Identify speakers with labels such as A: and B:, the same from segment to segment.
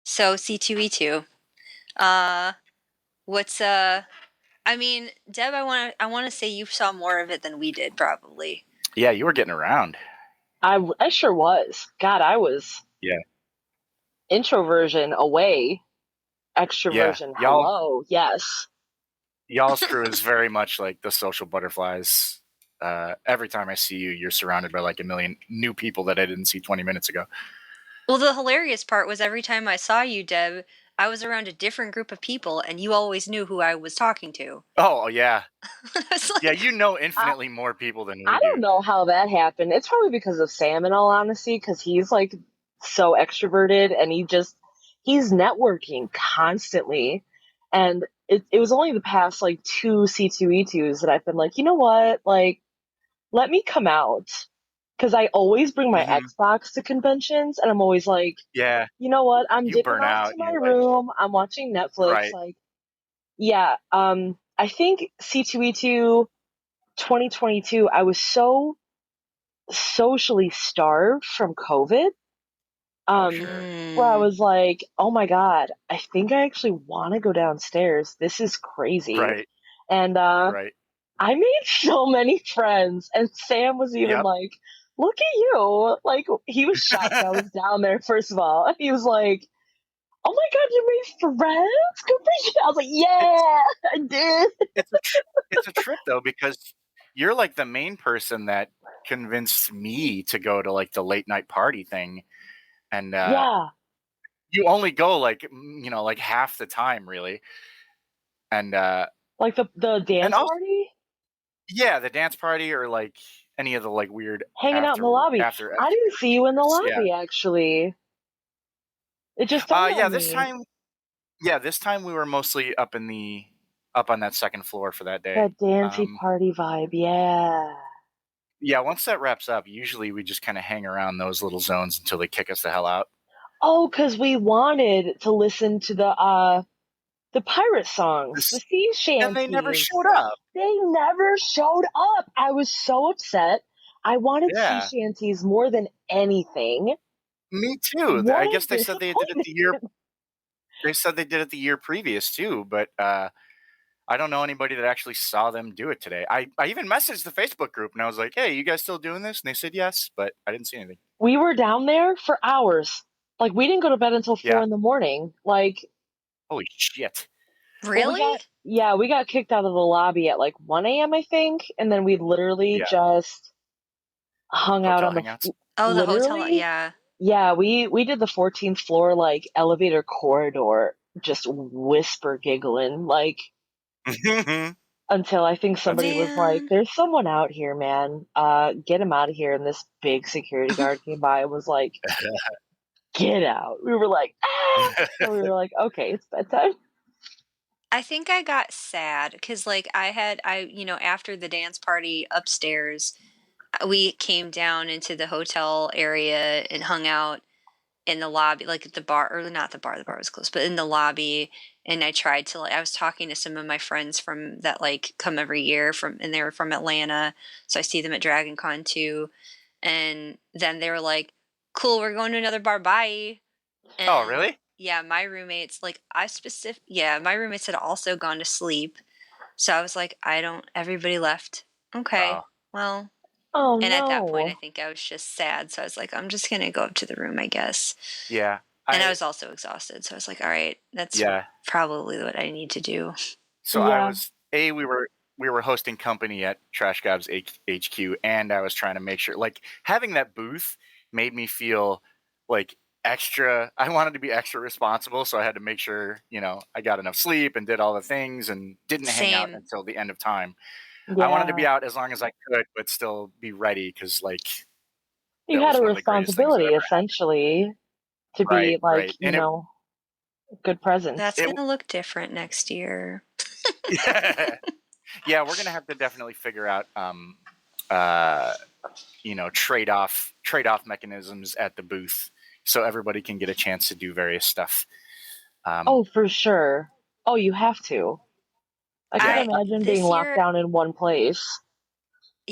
A: So C2E2. What's I mean, Deb, I want to say you saw more of it than we did, probably.
B: Yeah, you were getting around.
C: I sure was. God, I was.
B: Yeah.
C: Introversion away, extroversion hello. Yes.
B: Y'all's crew is very much like the social butterflies. Every time I see you, you're surrounded by like a million new people that I didn't see 20 minutes ago.
A: Well, the hilarious part was every time I saw you, Deb, I was around a different group of people, and you always knew who I was talking to.
B: Oh, yeah.
A: Like,
B: yeah, you know infinitely more people than we do.
C: I don't know how that happened. It's probably because of Sam, in all honesty, because he's like so extroverted and he's networking constantly. And it was only the past like 2 C2E2s that I've been like, you know what? Like, let me come out. Because I always bring my Xbox to conventions, and I'm always like,
B: yeah,
C: you know what? I'm
B: you
C: dipping
B: burn
C: off
B: out.
C: to my room. I'm watching Netflix.
B: Right.
C: Like, yeah. I think C2E2 2022, I was so socially starved from COVID. Where I was like, oh my God, I think I actually want to go downstairs. This is crazy.
B: Right.
C: And
B: right.
C: I made so many friends, and Sam was even like, look at you. Like, he was shocked I was down there, first of all. He was like, oh my God, you made friends? Good for you. I was like, yeah, I did.
B: It's a trip, though, because you're like the main person that convinced me to go to like the late night party thing. And you only go like, like half the time, really. And
C: like the dance party?
B: Yeah, the dance party, or like any of the like weird
C: hanging out in the lobby. I didn't see you in the lobby, actually. It just dawned on me.
B: This time we were mostly up on that second floor for that day.
C: That dancey party vibe, yeah.
B: Yeah, once that wraps up, usually we just kind of hang around those little zones until they kick us the hell out.
C: Oh, because we wanted to listen to the pirate songs, the sea shanties.
B: And they never showed up.
C: They never showed up. I was so upset. I wanted sea shanties more than anything.
B: Me too. I guess they said they did it the year. They said they did it the year previous too, but I don't know anybody that actually saw them do it today. I even messaged the Facebook group and I was like, "Hey, you guys still doing this?" And they said yes, but I didn't see anything.
C: We were down there for hours. Like, we didn't go to bed until 4 in the morning. Like,
B: holy shit!
A: Really?
C: We got kicked out of the lobby at like 1 a.m. I think, and then we literally just hung out on the
A: the hotel.
C: Yeah, we did the 14th floor like elevator corridor, just whisper giggling like until I think somebody was like, "There's someone out here, man. Get him out of here." And this big security guard came by and was like, "Get out." We were like, "Ah!" So we were like, "Okay, it's bedtime."
A: I think I got sad because like after the dance party upstairs, we came down into the hotel area and hung out in the lobby, like at the bar, or not the bar was closed, but in the lobby. And I tried to, I was talking to some of my friends from that like come every year and they were from Atlanta. So I see them at Dragon Con too. And then they were like, cool, we're going to another bar. Bye. And
B: oh, really?
A: Yeah. My roommates, my roommates had also gone to sleep. So I was like, everybody left. Okay. Well,
C: Oh,
A: and at that point, I think I was just sad. So I was like, I'm just going to go up to the room, I guess.
B: Yeah.
A: And I was also exhausted. So I was like, all right, that's probably what I need to do.
B: So we were hosting company at Trash Gobs HQ, and I was trying to make sure, like, having that booth made me feel like I wanted to be extra responsible. So I had to make sure, I got enough sleep and did all the things and didn't hang out until the end of time. I wanted to be out as long as I could, but still be ready because, like,
C: you had a responsibility essentially to be like, good presence.
A: That's going to look different next year.
B: Yeah, we're going to have to definitely figure out, trade-off mechanisms at the booth so everybody can get a chance to do various stuff.
C: For sure. Oh, you have to. I can't imagine being locked down in one place.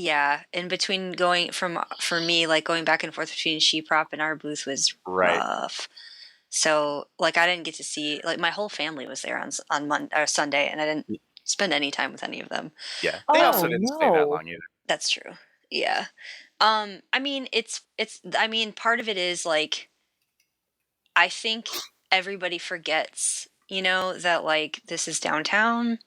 A: Yeah, in between for me, like going back and forth between Sheeprop and our booth was
B: Right.
A: rough. So like I didn't get to see, like my whole family was there on Monday or Sunday, and I didn't spend any time with any of them.
B: Yeah, they also
C: Oh,
B: didn't stay that
C: no.
B: long either.
A: That's true. Yeah. I mean, I mean, part of it is like, I think everybody forgets, that like this is downtown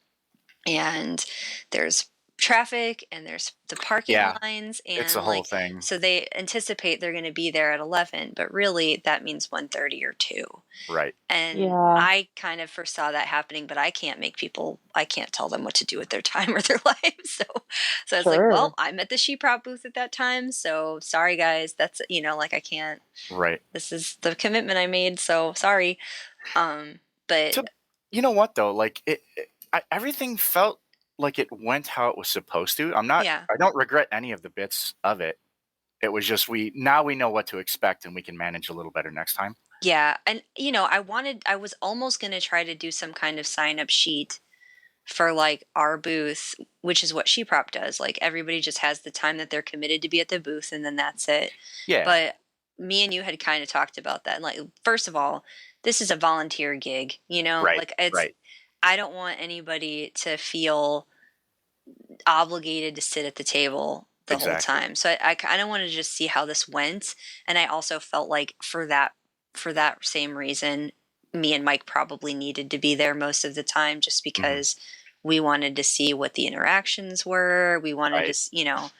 A: and there's traffic and there's the parking
B: Yeah,
A: lines
B: it's a
A: and
B: whole
A: like,
B: thing.
A: so they anticipate they're going to be there at 11, but really that means 1:30 or 2.
B: Right.
A: And
C: Yeah.
A: I kind of foresaw that happening, but I can't tell them what to do with their time or their lives. So it's like,
C: Sure.
A: well, I'm at the Sheeprop booth at that time. So sorry guys, that's, like I can't,
B: Right.
A: this is the commitment I made. So sorry. But
B: You know what though? Like everything felt like it went how it was supposed to.
A: yeah.
B: I don't regret any of the bits of it. It was just now we know what to expect and we can manage a little better next time.
A: Yeah. And, I was almost going to try to do some kind of sign up sheet for like our booth, which is what Sheeprop does. Like everybody just has the time that they're committed to be at the booth and then that's it.
B: Yeah.
A: But me and you had kind of talked about that. And like, first of all, this is a volunteer gig,
B: Right,
A: like it's,
B: right.
A: I don't want anybody to feel obligated to sit at the table the whole
B: Exactly.
A: time. So I kind of wanted to just see how this went. And I also felt like for that same reason, me and Mike probably needed to be there most of the time just because we wanted to see what the interactions were. We wanted
B: Right.
A: to,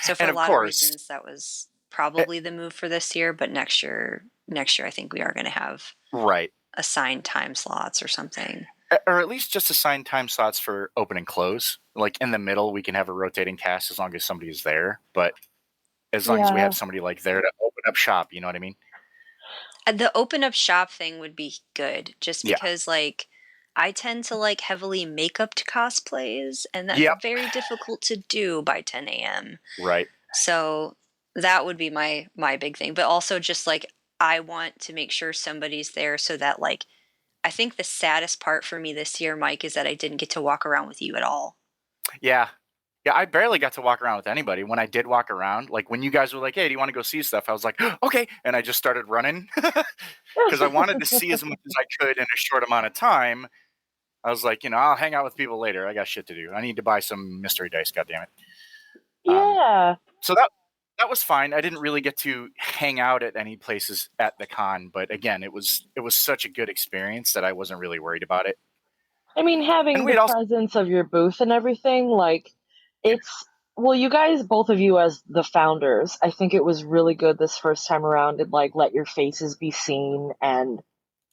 A: so for
B: And
A: a
B: of
A: lot
B: course-
A: of reasons, that was probably the move for this year. But next year, I think we are going to have
B: Right.
A: assigned time slots or something.
B: Or at least just assign time slots for open and close. Like in the middle, we can have a rotating cast as long as somebody is there. But as long as we
C: Yeah.
B: have somebody like there to open up shop, you know what I mean?
A: The open up shop thing would be good just
B: Yeah.
A: because like I tend to like heavily makeup cosplays and that's
B: Yep.
A: very difficult to do by 10 a.m.
B: Right.
A: So that would be my big thing. But also just like I want to make sure somebody's there so that like I think the saddest part for me this year, Mike, is that I didn't get to walk around with you at all.
B: Yeah. Yeah, I barely got to walk around with anybody. When I did walk around, like when you guys were like, hey, do you want to go see stuff? I was like, okay. And I just started running because I wanted to see as much as I could in a short amount of time. I was like, I'll hang out with people later. I got shit to do. I need to buy some mystery dice, goddammit.
C: Yeah.
B: So that was fine. I didn't really get to hang out at any places at the con, but again, it was such a good experience that I wasn't really worried about it.
C: I mean, having
B: And
C: the
B: we'd also-
C: presence of your booth and everything, like, it's, well, you guys, both of you as the founders, I think it was really good this first time around to, like, let your faces be seen and,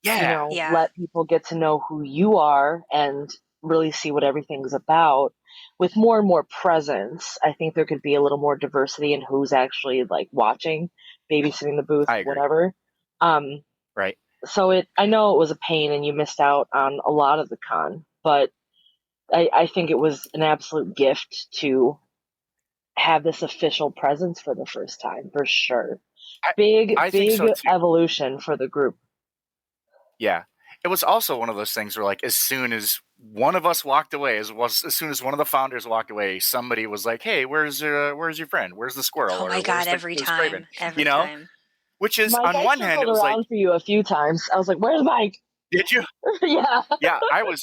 B: Yeah.
A: Yeah.
C: let people get to know who you are and really see what everything's about. With more and more presence, I think there could be a little more diversity in who's actually, like, watching, babysitting the booth,
B: I agree.
C: whatever.
B: Right.
C: So I know it was a pain and you missed out on a lot of the con, but I think it was an absolute gift to have this official presence for the first time, for sure. Big
B: think so, too.
C: evolution for the group.
B: Yeah. It was also one of those things where, like, as soon as one of us walked away, as soon as one of the founders walked away, somebody was like, hey, where's your friend? Where's the squirrel?
A: Oh my
B: Or
A: God,
B: where's the
A: every
B: Craven?
A: time. Every time.
B: Which is,
C: Mike,
B: on one
C: I
B: hand, it
C: circled
B: was
C: around
B: like,
C: for you a few times. I was like, where's Mike?
B: did you?
C: Yeah.
B: Yeah, I was.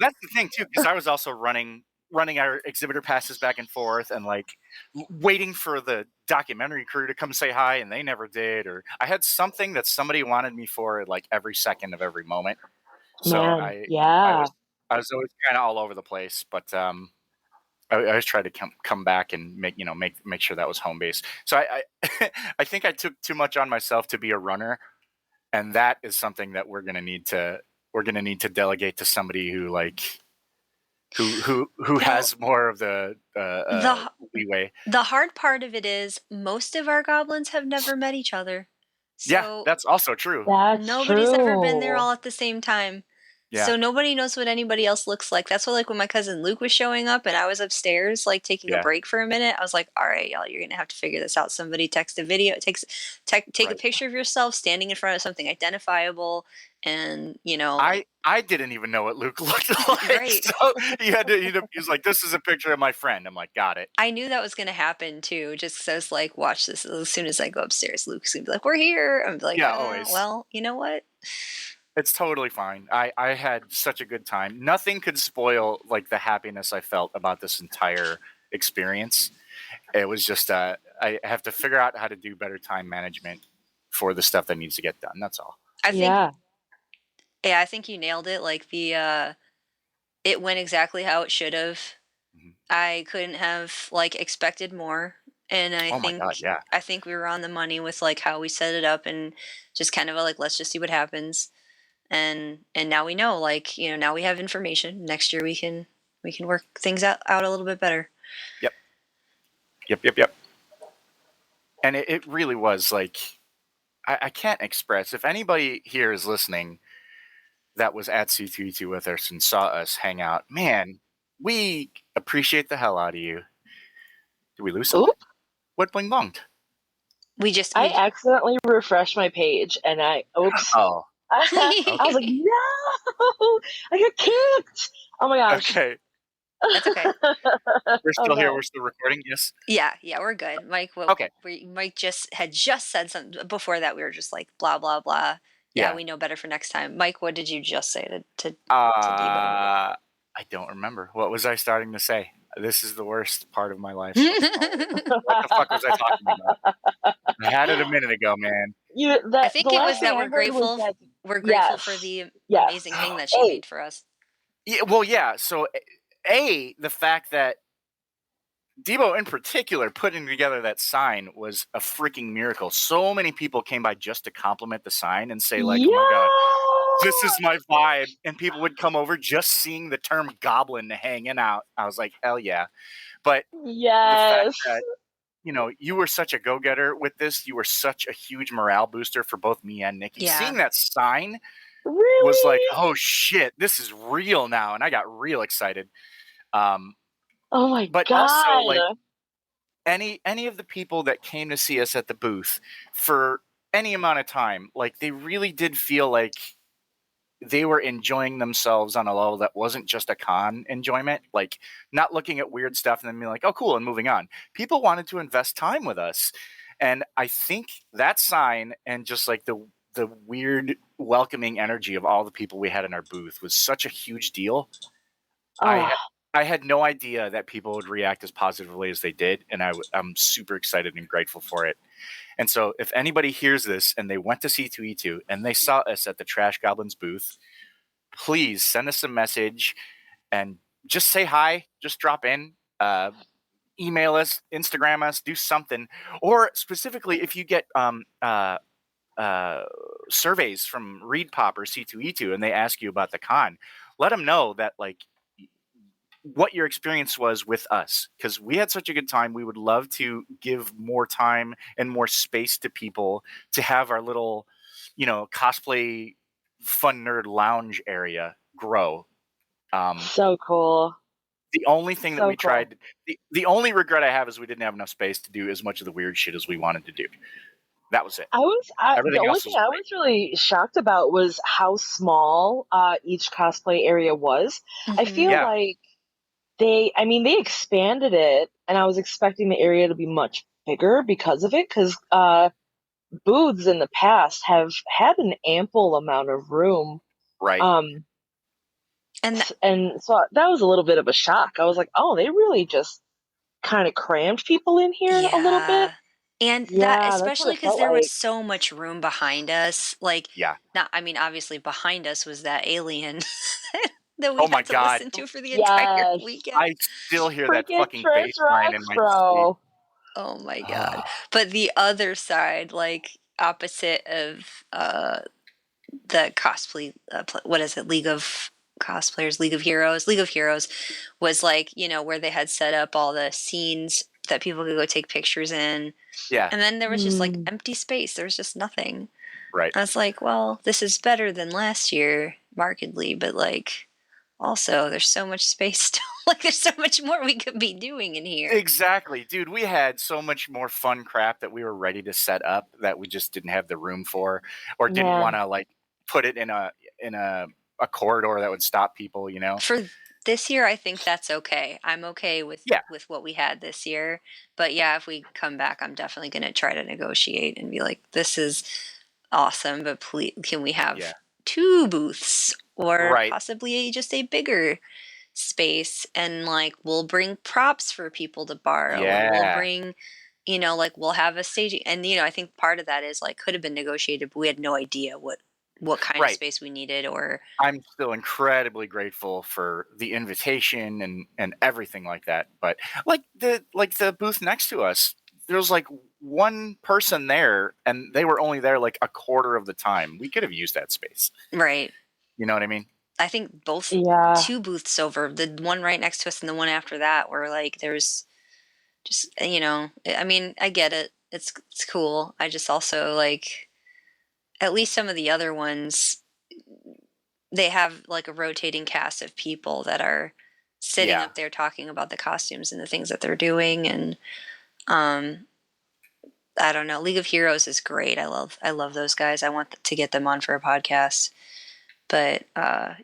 B: That's the thing too, because I was also running our exhibitor passes back and forth, and like waiting for the documentary crew to come say hi, and they never did. Or I had something that somebody wanted me for, like every second of every moment. So
C: Man,
B: I
C: yeah.
B: I was always kind of all over the place, but I always tried to come back and make sure that was home base. So I I think I took too much on myself to be a runner, and that is something that we're gonna need to delegate to somebody who who has more of the leeway.
A: The hard part of it is most of our goblins have never met each other. So
B: yeah, that's also true.
C: That's
A: nobody's ever been there
C: true.
A: all at the same time.
B: Yeah.
A: So nobody knows what anybody else looks like. That's why, like, when my cousin Luke was showing up and I was upstairs, like, taking a break for a minute, I was like, all right, y'all, you're going to have to figure this out. Somebody text a video, take a picture of yourself standing in front of something identifiable. And, you know,
B: I didn't even know what Luke looked like.
A: Right.
B: So he was like, this is a picture of my friend. I'm like, got it.
A: I knew that was going to happen too. Just because I was like, watch this. As soon as I go upstairs, Luke's going to be like, we're here. I'm like,
B: Yeah, always.
A: Well, you know what?
B: It's totally fine. I had such a good time. Nothing could spoil like the happiness I felt about this entire experience. It was just I have to figure out how to do better time management for the stuff that needs to get done. That's all.
A: I think you nailed it. Like it went exactly how it should have.
B: Mhm.
A: I couldn't have like expected more. And I think we were on the money with like how we set it up and just kind of like, let's just see what happens. And now we know, like, you know, now we have information. Next year we can work things out a little bit better.
B: Yep. And it really was like, I can't express. If anybody here is listening that was at C2E2 with us and saw us hang out, man, we appreciate the hell out of you. Did we lose something? What bling bonged?
C: I accidentally refreshed my page and oops.
B: Oh.
C: I was like, no, I got kicked. Oh my gosh.
B: Okay.
A: That's okay.
B: We're still here. We're still recording. Yes.
A: Yeah, we're good. Mike. Mike had just said something before that. We were just like blah blah blah. Yeah, we know better for next time. Mike, what did you just say to Debo?
B: I don't remember. What was I starting to say? This is the worst part of my life. What the fuck was I talking about? I had it a minute ago, man.
A: I think it was that we're grateful. We're grateful for the amazing thing that she made for us.
B: Yeah, well, yeah. So, the fact that Debo in particular putting together that sign was a freaking miracle. So many people came by just to compliment the sign and say, like, oh my God, this is my vibe. And people would come over just seeing the term goblin hanging out. I was like, hell yeah. But the fact that, you know, you were such a go-getter with this. You were such a huge morale booster for both me and Nikki.
A: Yeah.
B: Seeing that sign was like, oh shit, this is real now. And I got real excited.
C: Oh my
B: God. But also, like, any of the people that came to see us at the booth for any amount of time, like, they really did feel like they were enjoying themselves on a level that wasn't just a con enjoyment, like not looking at weird stuff and then being like, oh, cool, and moving on. People wanted to invest time with us. And I think that sign and just like the weird welcoming energy of all the people we had in our booth was such a huge deal. I had no idea that people would react as positively as they did, and I'm super excited and grateful for it. And so if anybody hears this and they went to C2E2 and they saw us at the Trashgoblins booth, please send us a message and just say hi, just drop in, email us, Instagram us, do something. Or specifically, if you get surveys from ReadPop or C2E2 and they ask you about the con, let them know that, like, what your experience was with us, because we had such a good time. We would love to give more time and more space to people to have our little, you know, cosplay fun nerd lounge area grow.
C: So cool.
B: The only thing that we tried, the only regret I have is we didn't have enough space to do as much of the weird shit as we wanted to do. That was it.
C: The only thing I was really shocked about was how small each cosplay area was. Mm-hmm. I feel like they expanded it, and I was expecting the area to be much bigger because of it, because booths in the past have had an ample amount of room.
B: Right.
C: And so that was a little bit of a shock. I was like, oh, they really just kind of crammed people in here a little bit.
A: And that, especially because there was so much room behind us. Like, obviously behind us was that alien that we had to listen to for the entire weekend.
B: I still hear that fucking bass line in my sleep.
A: Oh my God. But the other side, like opposite of the cosplay, what is it? League of Heroes was like, you know, where they had set up all the scenes that people could go take pictures in.
B: Yeah.
A: And then there was just like empty space. There was just nothing.
B: Right.
A: I was like, well, this is better than last year. markedly, but like also there's so much space still. Like there's so much more we could be doing in here.
B: Exactly, dude. We had so much more fun crap that we were ready to set up that we just didn't have the room for, or didn't want to like put it in a corridor that would stop people, you know.
A: For this year, I think that's okay. I'm okay with what we had this year. But yeah, if we come back, I'm definitely going to try to negotiate and be like, this is awesome, but please, can we have 2 booths or possibly just a bigger space? And like, we'll bring props for people to borrow. And we'll bring, you know, like we'll have a staging. And, you know, I think part of that is like, could have been negotiated, but we had no idea what kind of space we needed. Or
B: I'm still incredibly grateful for the invitation and everything like that. But like the booth next to us, there was like one person there and they were only there like a quarter of the time. We could have used that space.
A: Right.
B: You know what I mean?
A: I think both 2 booths over, the one right next to us and the one after that, were like, there's just, you know, I mean, I get it. It's cool. I just also like, at least some of the other ones, they have like a rotating cast of people that are sitting up there talking about the costumes and the things that they're doing. And I don't know, League of Heroes is great. I love those guys. I want to get them on for a podcast. But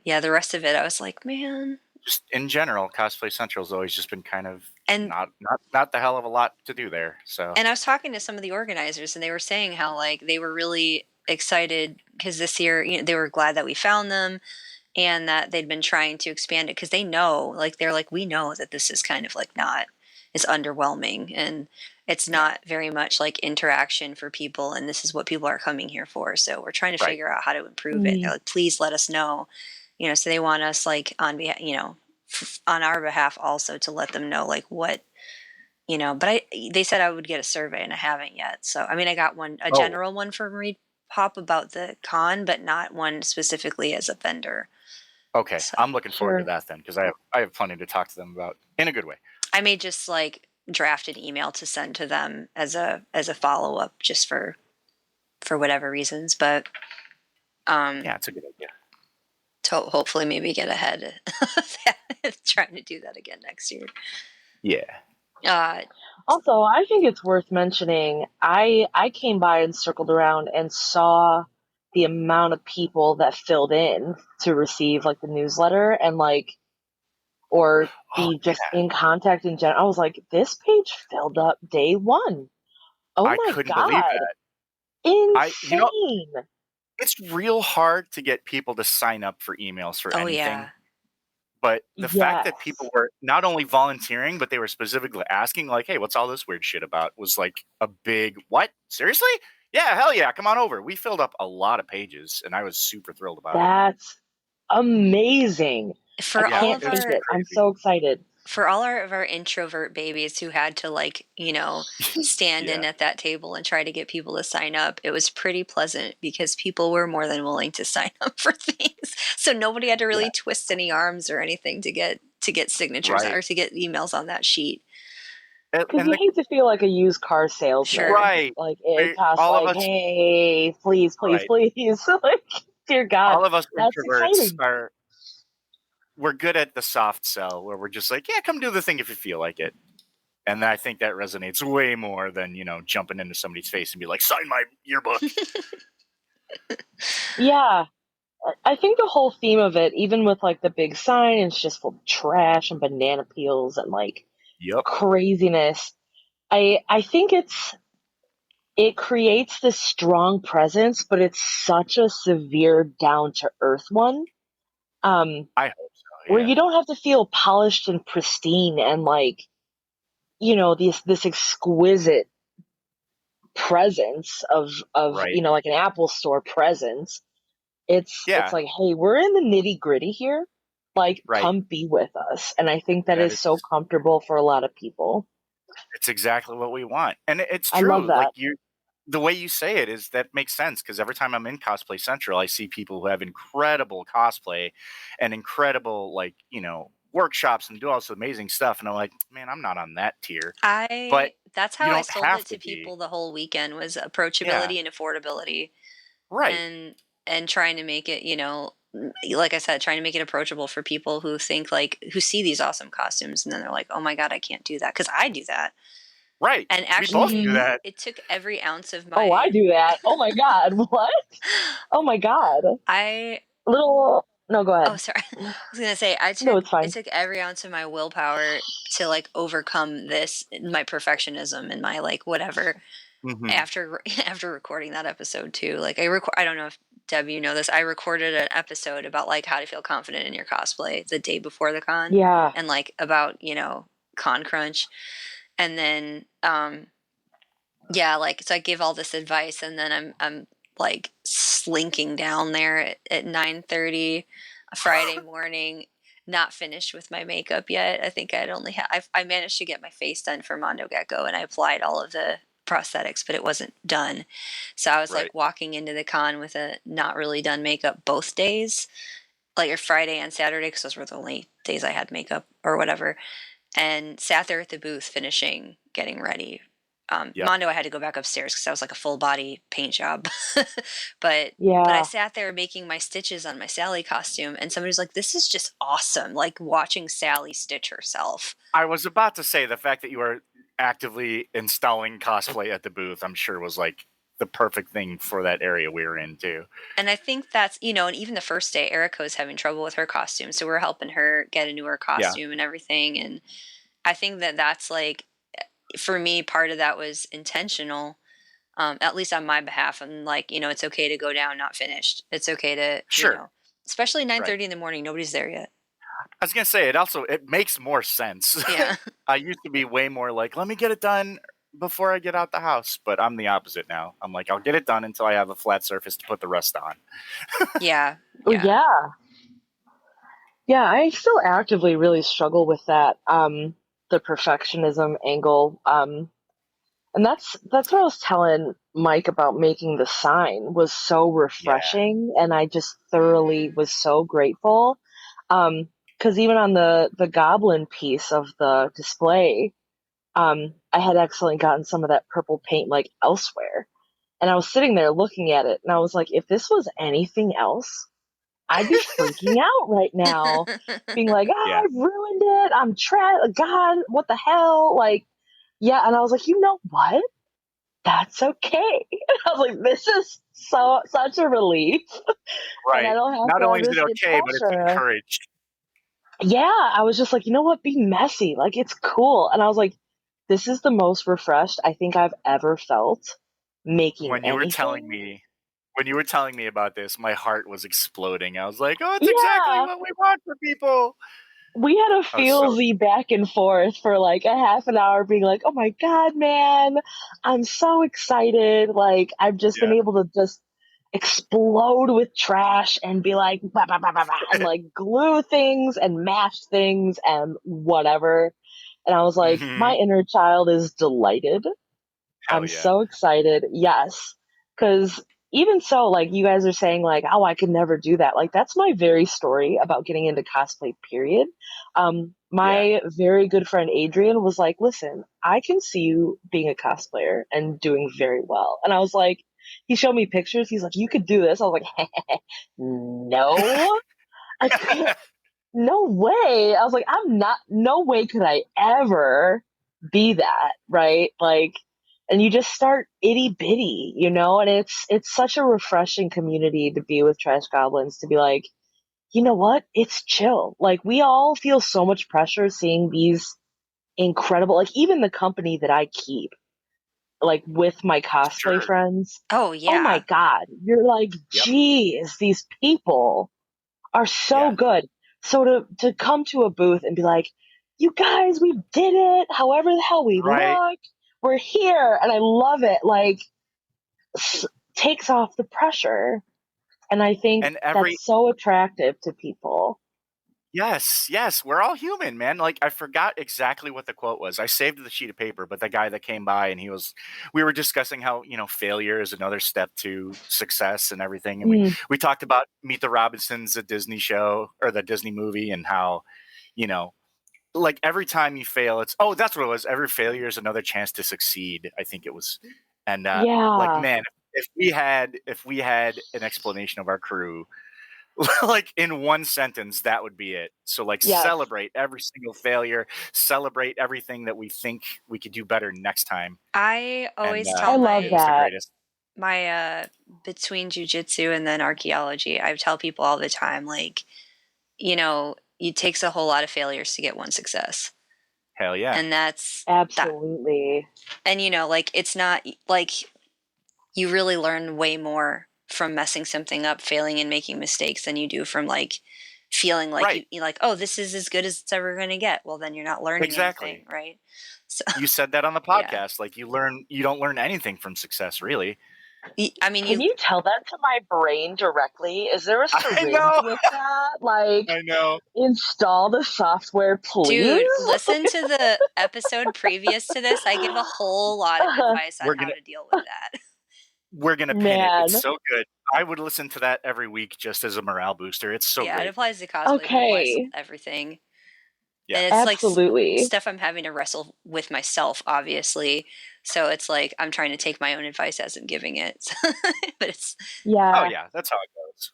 A: yeah, the rest of it, I was like, man.
B: Just in general, Cosplay Central's always just been kind of not the hell of a lot to do there. So,
A: and I was talking to some of the organizers, and they were saying how like they were really excited because this year, you know, they were glad that we found them and that they'd been trying to expand it because they know, like, they're like, we know that this is kind of like it's underwhelming and it's not very much like interaction for people, and this is what people are coming here for. So we're trying to figure out how to improve it. They're like, please let us know, you know. So they want us like on behalf, you know, on our behalf also to let them know like what, you know. But they said I would get a survey and I haven't yet. So I mean, I got a general one from Reed Pop about the con, but not one specifically as a vendor.
B: Okay, so, I'm looking forward to that then, because I have plenty to talk to them about in a good way.
A: I may just like draft an email to send to them as a follow up, just for whatever reasons. But
B: yeah, it's a good idea.
A: To hopefully maybe get ahead of trying to do that again next year.
B: Yeah.
C: Also, I think it's worth mentioning, I came by and circled around and saw the amount of people that filled in to receive like the newsletter and like, or be just in contact in general. I was like, this page filled up day 1. Oh
B: I
C: my
B: couldn't
C: God.
B: believe that.
C: Insane.
B: You know, it's real hard to get people to sign up for emails for anything.
A: Yeah.
B: But the fact that people were not only volunteering, but they were specifically asking, like, hey, what's all this weird shit about, was like a big, what? Seriously? Yeah, hell yeah, come on over. We filled up a lot of pages, and I was super thrilled about it.
C: That's amazing.
A: For
C: I can't take it. I'm so excited.
A: For all of our introvert babies who had to, like, you know, stand in at that table and try to get people to sign up, it was pretty pleasant because people were more than willing to sign up for things. So nobody had to really twist any arms or anything to get signatures or to get emails on that sheet.
C: Because you hate to feel like a used car salesman.
B: Right.
C: Like, it costs like, hey, please. Like, dear God.
B: All of us introverts we're good at the soft sell, where we're just like, yeah, come do the thing if you feel like it. And I think that resonates way more than, you know, jumping into somebody's face and be like, sign my yearbook.
C: Yeah. I think the whole theme of it, even with like the big sign, it's just full of trash and banana peels and like craziness. I think it creates this strong presence, but it's such a severe down to earth one.
B: I hope so. Yeah.
C: Where you don't have to feel polished and pristine and like, you know, this exquisite presence of you know, like an Apple Store presence. It's like, hey, we're in the nitty gritty here. Like, come be with us. And I think that is so comfortable for a lot of people.
B: It's exactly what we want. And it's true.
C: I love that.
B: Like, the way you say it is, that makes sense, because every time I'm in Cosplay Central, I see people who have incredible cosplay and incredible, like, you know, workshops and do all this amazing stuff. And I'm like, man, I'm not on that tier. But
A: that's how I sold it to people the whole weekend, was approachability and affordability.
B: Right.
A: And trying to make it, you know, like I said, trying to make it approachable for people who think like, who see these awesome costumes and then they're like, oh my God, I can't do that. Cause I do that.
B: Right.
A: And
B: We both
A: actually,
B: do that.
A: it took every ounce of
C: Oh, I
A: my,
C: do that. Oh my God. What? Oh my God. No, go ahead.
A: oh, sorry. I was going to say,
C: No, it's fine.
A: it took every ounce of my willpower to like overcome this, my perfectionism and my like, whatever.
B: Mhm.
A: After recording that episode too, like I don't know if Deb, you know this, I recorded an episode about like how to feel confident in your cosplay the day before the con.
C: Yeah.
A: And like about, you know, con crunch. And then yeah, like so I give all this advice and then I'm like slinking down there at 9:30 a Friday morning, not finished with my makeup yet. I think I'd only I managed to get my face done for Mondo Gecko and I applied all of the prosthetics, but it wasn't done. So I was
B: Right.
A: like walking into the con with a not really done makeup both days, like or Friday and Saturday, because those were the only days I had makeup or whatever. And sat there at the booth finishing, getting ready.
B: Yep.
A: Mondo, I had to go back upstairs because that was like a full body paint job. but
C: Yeah.
A: I sat there making my stitches on my Sally costume, and somebody was like, "This is just awesome!" Like watching Sally stitch herself.
B: I was about to say the fact that you were actively installing cosplay at the booth, I'm sure was like the perfect thing for that area we were in too.
A: And I think that's, you know, and even the first day, Erica was having trouble with her costume, so we're helping her get a newer costume and everything. And I think that that's like, for me, part of that was intentional, at least on my behalf. And like, you know, it's okay to go down not finished. It's okay to,
B: Sure.
A: you know, especially 9:30 in the morning. Nobody's there yet.
B: I was gonna say it makes more sense.
A: Yeah.
B: I used to be way more like, let me get it done before I get out the house, but I'm the opposite now. I'm like, I'll get it done until I have a flat surface to put the rest on.
A: Yeah.
C: Yeah. Yeah, I still actively really struggle with that, the perfectionism angle. And that's what I was telling Mike about making the sign was so refreshing, and I just thoroughly was so grateful. Because even on the goblin piece of the display, I had accidentally gotten some of that purple paint like elsewhere. And I was sitting there looking at it, and I was like, if this was anything else, I'd be freaking out right now, being like,
B: Yeah.
C: I've ruined it. I'm trapped. God, what the hell? Like, yeah. And I was like, you know what? That's okay. I was like, this is such a relief.
B: Right.
C: And I don't have
B: Not
C: to
B: only
C: have
B: is it
C: this
B: okay, but it's
C: pressure.
B: encouraged.
C: Yeah, I was just like, you know what? Be messy. Like, it's cool. And I was like, this is the most refreshed I think I've ever felt making
B: When you were telling me about this, my heart was exploding. I was like, oh, it's exactly what we want for people.
C: We had a
B: I was so-
C: feelsy back and forth for like a half an hour being like, oh my God, man, I'm so excited. Like, I've just been able to just explode with trash and be like, bah, bah, bah, bah, bah, and like glue things and mash things and whatever. And I was like, my inner child is delighted.
B: Hell
C: I'm
B: yeah.
C: so excited. Yes. Because even so, like, you guys are saying, like, oh, I could never do that. Like, that's my very story about getting into cosplay, period. My very good friend Adrian was like, listen, I can see you being a cosplayer and doing very well. And I was like, he showed me pictures. He's like, you could do this. I was like, no, I can't. No way. I was like, no way could I ever be that, right? Like, and you just start itty bitty, you know, and it's such a refreshing community to be with Trash Goblins, to be like, you know what? It's chill. Like, we all feel so much pressure seeing these incredible, like, even the company that I keep, like, with my cosplay friends.
A: Oh, yeah.
C: Oh my God. You're like, geez, these people are so good. So to come to a booth and be like, you guys, we did it. However the hell we look, we're here. And I love it. Like, takes off the pressure. And I think that's so attractive to people.
B: Yes. We're all human, man. Like, I forgot exactly what the quote was. I saved the sheet of paper, but the guy that came by and we were discussing how, you know, failure is another step to success and everything. And we talked about Meet the Robinsons, the Disney show or the Disney movie, and how, you know, like every time you fail, that's what it was. Every failure is another chance to succeed. I think it was. And like, man, if we had an explanation of our crew, like in one sentence, that would be it. So like
C: Yes.
B: celebrate every single failure, celebrate everything that we think we could do better next time.
A: I always
B: And,
A: tell
C: I love
B: it's the
C: that.
B: greatest.
A: my between jujitsu and then archaeology, I tell people all the time, like, you know, it takes a whole lot of failures to get one success.
B: Hell yeah.
A: And that's
C: Absolutely.
A: and you know, like, it's not like you really learn way more from messing something up, failing and making mistakes than you do from like feeling like
B: Right.
A: you're like, oh, this is as good as it's ever going to get. Well, then you're not learning
B: Exactly.
A: anything, right? So
B: You said that on the podcast. Like you don't learn anything from success, really.
A: I mean,
C: Can you tell that to my brain directly? Is there a syringe
B: know.
C: with that? Like,
B: I know.
C: install the software, please.
A: Dude, listen to the episode previous to this. I give a whole lot of advice on how to deal with that.
B: We're gonna pin it.
C: Man.
B: It's so good. I would listen to that every week just as a morale booster. It's so
A: Yeah,
B: great.
A: it applies to cosplay. It applies to everything.
B: Yeah.
A: And it's
C: Absolutely.
A: like stuff I'm having to wrestle with myself, obviously. So it's like I'm trying to take my own advice as I'm giving it. But it's
C: Yeah.
B: Oh yeah, that's how it goes.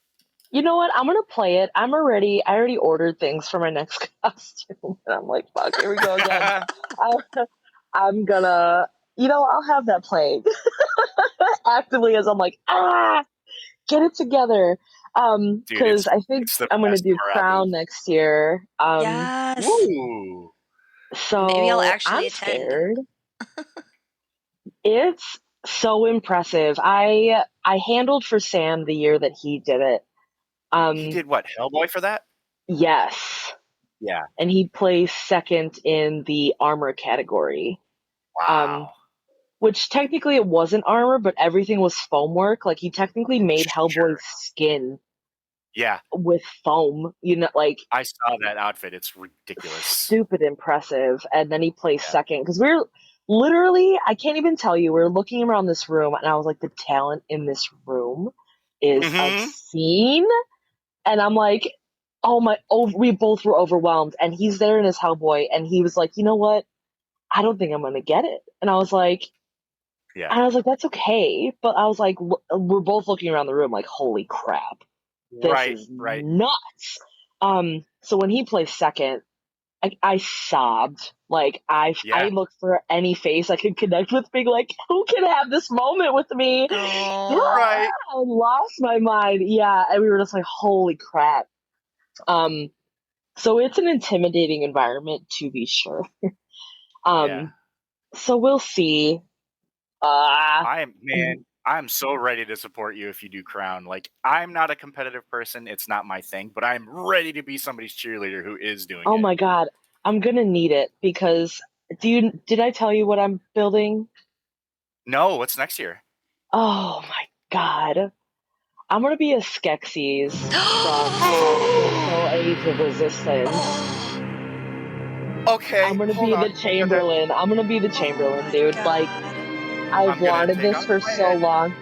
C: You know what? I'm gonna play it. I already ordered things for my next costume. And I'm like, fuck, here we go again. I'm gonna, I'll have that playing actively as I'm like, get it together. Because I think I'm gonna do Crown next year.
A: yes.
B: Ooh.
C: So
A: maybe I'll actually
C: I'm
A: attend.
C: scared. It's so impressive. I handled for Sam the year that he did it.
B: He did what? Hellboy for that?
C: Yes.
B: Yeah.
C: And he placed second in the armor category.
B: Wow.
C: Which technically it wasn't armor, but everything was foam work. Like he technically made Hellboy's skin with foam. Like
B: I saw that outfit. It's ridiculous.
C: Stupid impressive. And then he placed second because we're literally, I can't even tell you, we're looking around this room and I was like, the talent in this room is obscene. And I'm like, we both were overwhelmed. And he's there in his Hellboy, and he was like, you know what? I don't think I'm gonna get it. And I was like, that's okay. But I was like, we're both looking around the room like, holy crap, this is nuts. So when he placed second, I sobbed. Like I looked for any face I could connect with, being like, who can have this moment with me? I lost my mind. Yeah, and we were just like, holy crap. So it's an intimidating environment, to be sure. So we'll see.
B: I'm so ready to support you if you do Crown. Like, I'm not a competitive person. It's not my thing, but I'm ready to be somebody's cheerleader who is doing it.
C: Oh my God. I'm going to need it because did I tell you what I'm building?
B: No, what's next year?
C: Oh my God. I'm going to be a Skeksis from AGE of Resistance.
B: Okay.
C: I'm going to be the Chamberlain. I'm going to be the Chamberlain, dude. Like, I've wanted this for so long.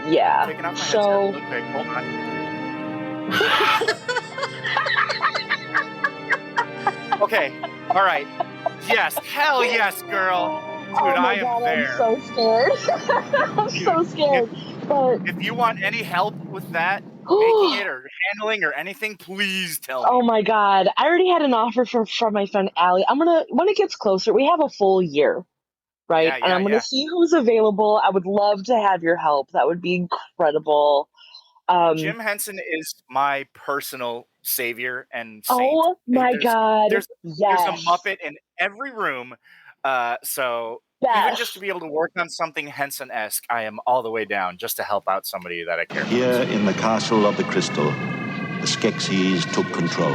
C: Yeah.
B: Taking off my
C: so
B: headset real quick. Hold on. Okay. All right. Yes. Hell yes, girl. Dude, I am there.
C: I'm so scared. I'm so scared. But
B: if you want any help with that, making it or handling or anything, please tell me.
C: Oh my God. I already had an offer from my friend Allie. when it gets closer, we have a full year. Right? And I'm going to see who's available. I would love to have your help. That would be incredible.
B: Jim Henson is my personal savior and saint.
C: Oh my God.
B: There's a Muppet in every room. So even just to be able to work on something Henson-esque, I am all the way down just to help out somebody that I care about.
D: Here in the castle of the crystal, the Skeksis took control.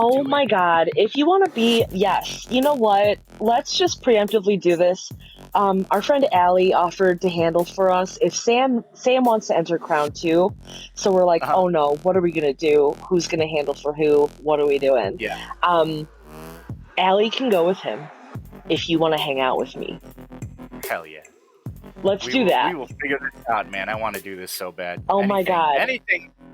C: Oh my God. If you want to be, yes, you know what? Let's just preemptively do this. Our friend Allie offered to handle for us if Sam wants to enter Crown too. So we're like, oh no, what are we going to do? Who's going to handle for who? What are we doing?
B: Yeah.
C: Allie can go with him if you want to hang out with me.
B: Hell yeah.
C: Let's do that.
B: We will figure this out, man. I want to do this so bad.
C: Oh my God.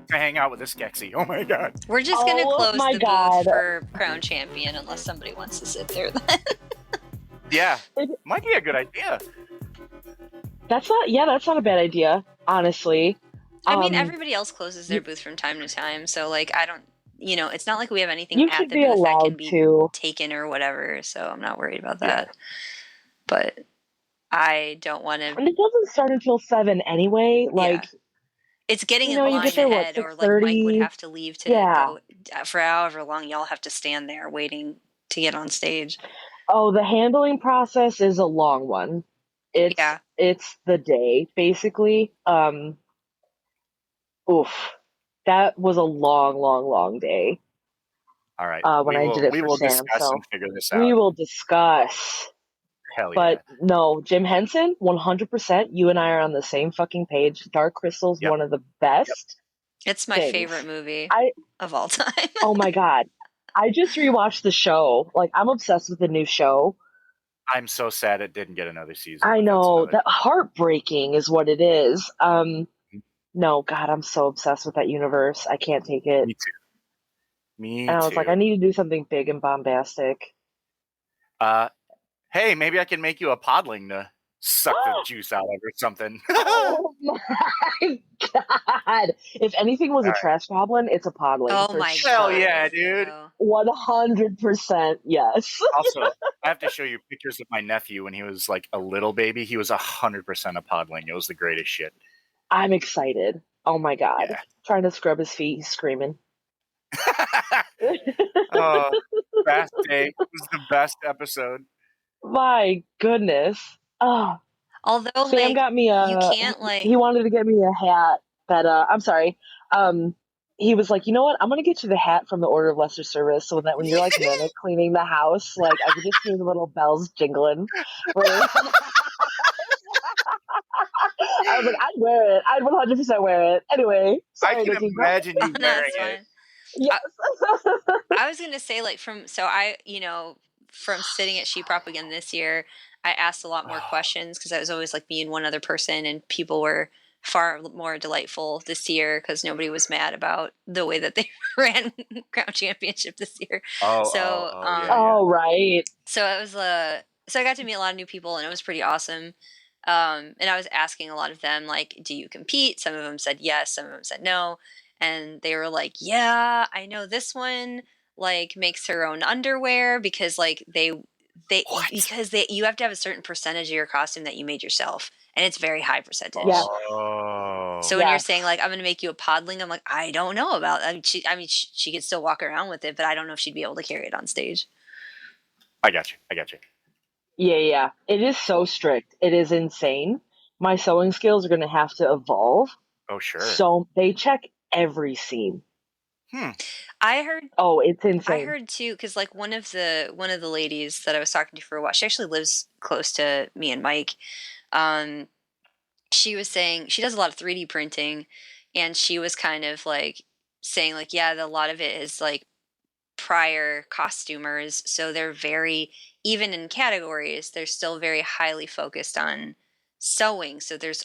B: to hang out with this Skeksis. Oh my god.
A: We're just gonna
C: Oh
A: close
C: my
A: the
C: God.
A: booth for Crown Champion unless somebody wants to sit there then.
B: Yeah. Might be a good idea.
C: That's not a bad idea, honestly.
A: I mean, everybody else closes their booth from time to time, so like I don't, it's not like we have anything
C: you
A: at
C: should
A: the
C: be
A: booth that can
C: allowed
A: be
C: to.
A: taken or whatever, so I'm not worried about
B: Yeah.
A: that. But I don't want to.
C: And it doesn't start until 7 anyway. Like,
A: it's getting
C: you
A: in
C: get
A: line
C: there, what,
A: ahead, or like Mike would
C: 6:30?
A: have to leave to
C: Yeah.
A: go for however long y'all have to stand there waiting to get on stage.
C: Oh, the handling process is a long one. It's the day, basically. Oof. That was a long, long, long day.
B: All right.
C: When I did it
B: we
C: for
B: will
C: Sam,
B: discuss
C: so
B: and figure this out.
C: we will discuss.
B: Hell yeah.
C: But no, Jim Henson, 100%. You and I are on the same fucking page. Dark Crystal's
B: Yep.
C: one of the best.
A: It's my
C: things.
A: favorite movie of all time.
C: Oh my god. I just rewatched the show. Like, I'm obsessed with the new show.
B: I'm so sad it didn't get another season.
C: I
B: but that's
C: know.
B: another-
C: That heartbreaking is what it is. No, God, I'm so obsessed with that universe. I can't take it.
B: Me too. Me
C: And I was
B: too.
C: like, I need to do something big and bombastic.
B: Hey, maybe I can make you a podling to suck the juice out of or something.
C: Oh my god. If anything was a trash goblin, it's a podling.
A: Oh
C: for
A: my
C: sure.
B: Hell yeah, dude.
C: 100% yes.
B: Also, I have to show you pictures of my nephew when he was like a little baby. He was 100% a podling. It was the greatest shit.
C: I'm excited. Oh my god.
B: Yeah.
C: Trying to scrub his feet, he's screaming.
B: Oh, best day. It was the best episode.
C: My goodness. Oh.
A: Although,
C: Sam got me a.
A: you can't
C: He wanted to get me a hat that. I'm sorry. He was like, you know what? I'm gonna get you the hat from the Order of Lesser Service, so that when you're like manic cleaning the house, like I could just hear the little bells jingling. I was like, I'd wear it. I'd 100% wear it. Anyway, sorry,
B: I can
C: Nikki,
B: imagine you wearing it.
C: Yes.
A: I was gonna say, like, from sitting at Sheeprop again this year, I asked a lot more questions because I was always like me and one other person, and people were far more delightful this year because nobody was mad about the way that they ran Crown Championship this year.
C: Right.
A: So it was so I got to meet a lot of new people, and it was pretty awesome. And I was asking a lot of them, like, do you compete? Some of them said yes, some of them said no. And they were like, yeah, I know this one, like, makes her own underwear because, like, you have to have a certain percentage of your costume that you made yourself. And it's very high percentage.
C: Yeah.
A: So when you're saying, like, I'm going to make you a podling, I'm like, I don't know about it. She could still walk around with it, but I don't know if she'd be able to carry it on stage.
B: I got you.
C: Yeah. It is so strict. It is insane. My sewing skills are going to have to evolve.
B: Oh, sure.
C: So they check every scene.
A: I heard.
C: Oh, it's insane.
A: I heard too, because like one of the ladies that I was talking to for a while, she actually lives close to me and Mike. She was saying she does a lot of 3D printing, and she was kind of like saying like, yeah, a lot of it is like prior costumers, so they're very, even in categories, they're still very highly focused on sewing. So it's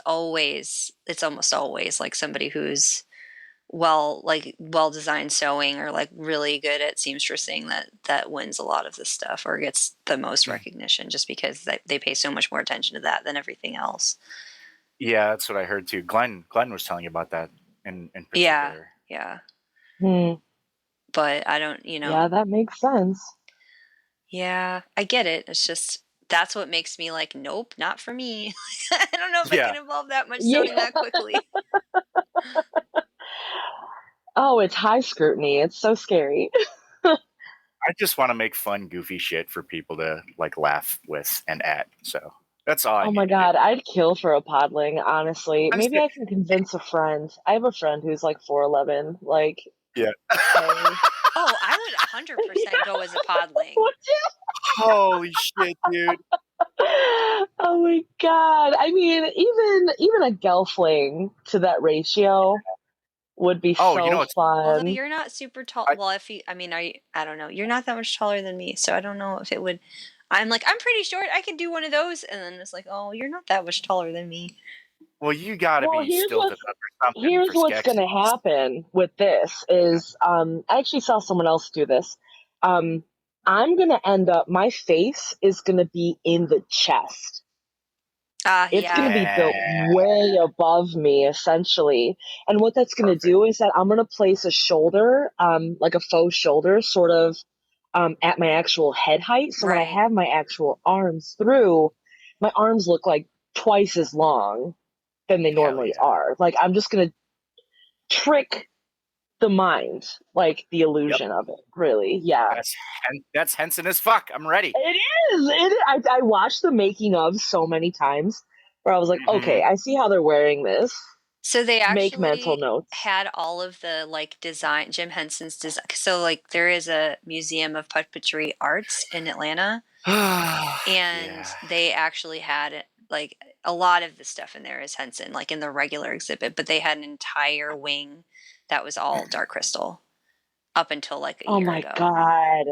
A: almost always like somebody who's well designed sewing or like really good at seamstressing that wins a lot of this stuff or gets the most recognition, just because they pay so much more attention to that than everything else.
B: Yeah, that's what I heard too. Glenn was telling you about that in particular.
A: Yeah. But I don't,
C: Yeah, that makes sense.
A: Yeah, I get it. It's just, that's what makes me like, nope, not for me. I don't know if I can evolve that much sewing that quickly.
C: Oh, it's high scrutiny. It's so scary.
B: I just want to make fun, goofy shit for people to like laugh with and at. So that's all.
C: Oh my god, I'd kill for a podling. Honestly, maybe I can convince a friend. I have a friend who's like 4'11". Like,
B: yeah.
A: Oh, I would 100% go as a podling.
B: Holy shit, dude!
C: Oh my god! I mean, even a gelfling to that ratio would be so fun.
A: Although you're not super tall. I don't know. You're not that much taller than me, so I don't know if it would. I'm like, I'm pretty short. I could do one of those, and then it's like, oh, you're not that much taller than me.
B: Well, you got to
C: Well,
B: be stilted up or something
C: here's
B: for
C: what's going to
B: Skeksis.
C: happen with this is I actually saw someone else do this. I'm going to end up, my face is going to be in the chest. It's
A: Yeah.
C: going to be built way above me, essentially. And what that's going to do is that I'm going to place a shoulder, like a faux shoulder, sort of at my actual head height. So when I
A: Right.
C: have my actual arms through, my arms look like twice as long than they normally are. Like, I'm just going to trick the mind, like the illusion of it, really. Yeah.
B: That's Henson as fuck. I'm ready.
C: It is. I watched the making of so many times where I was like, okay, I see how they're wearing this.
A: So they
C: Make mental
A: actually
C: notes.
A: had all of the like design, Jim Henson's design. So like there is a museum of puppetry arts in Atlanta, and they actually had like a lot of the stuff in there is Henson, like in the regular exhibit, but they had an entire wing that was all Dark Crystal up until like a year ago.
C: Oh my god.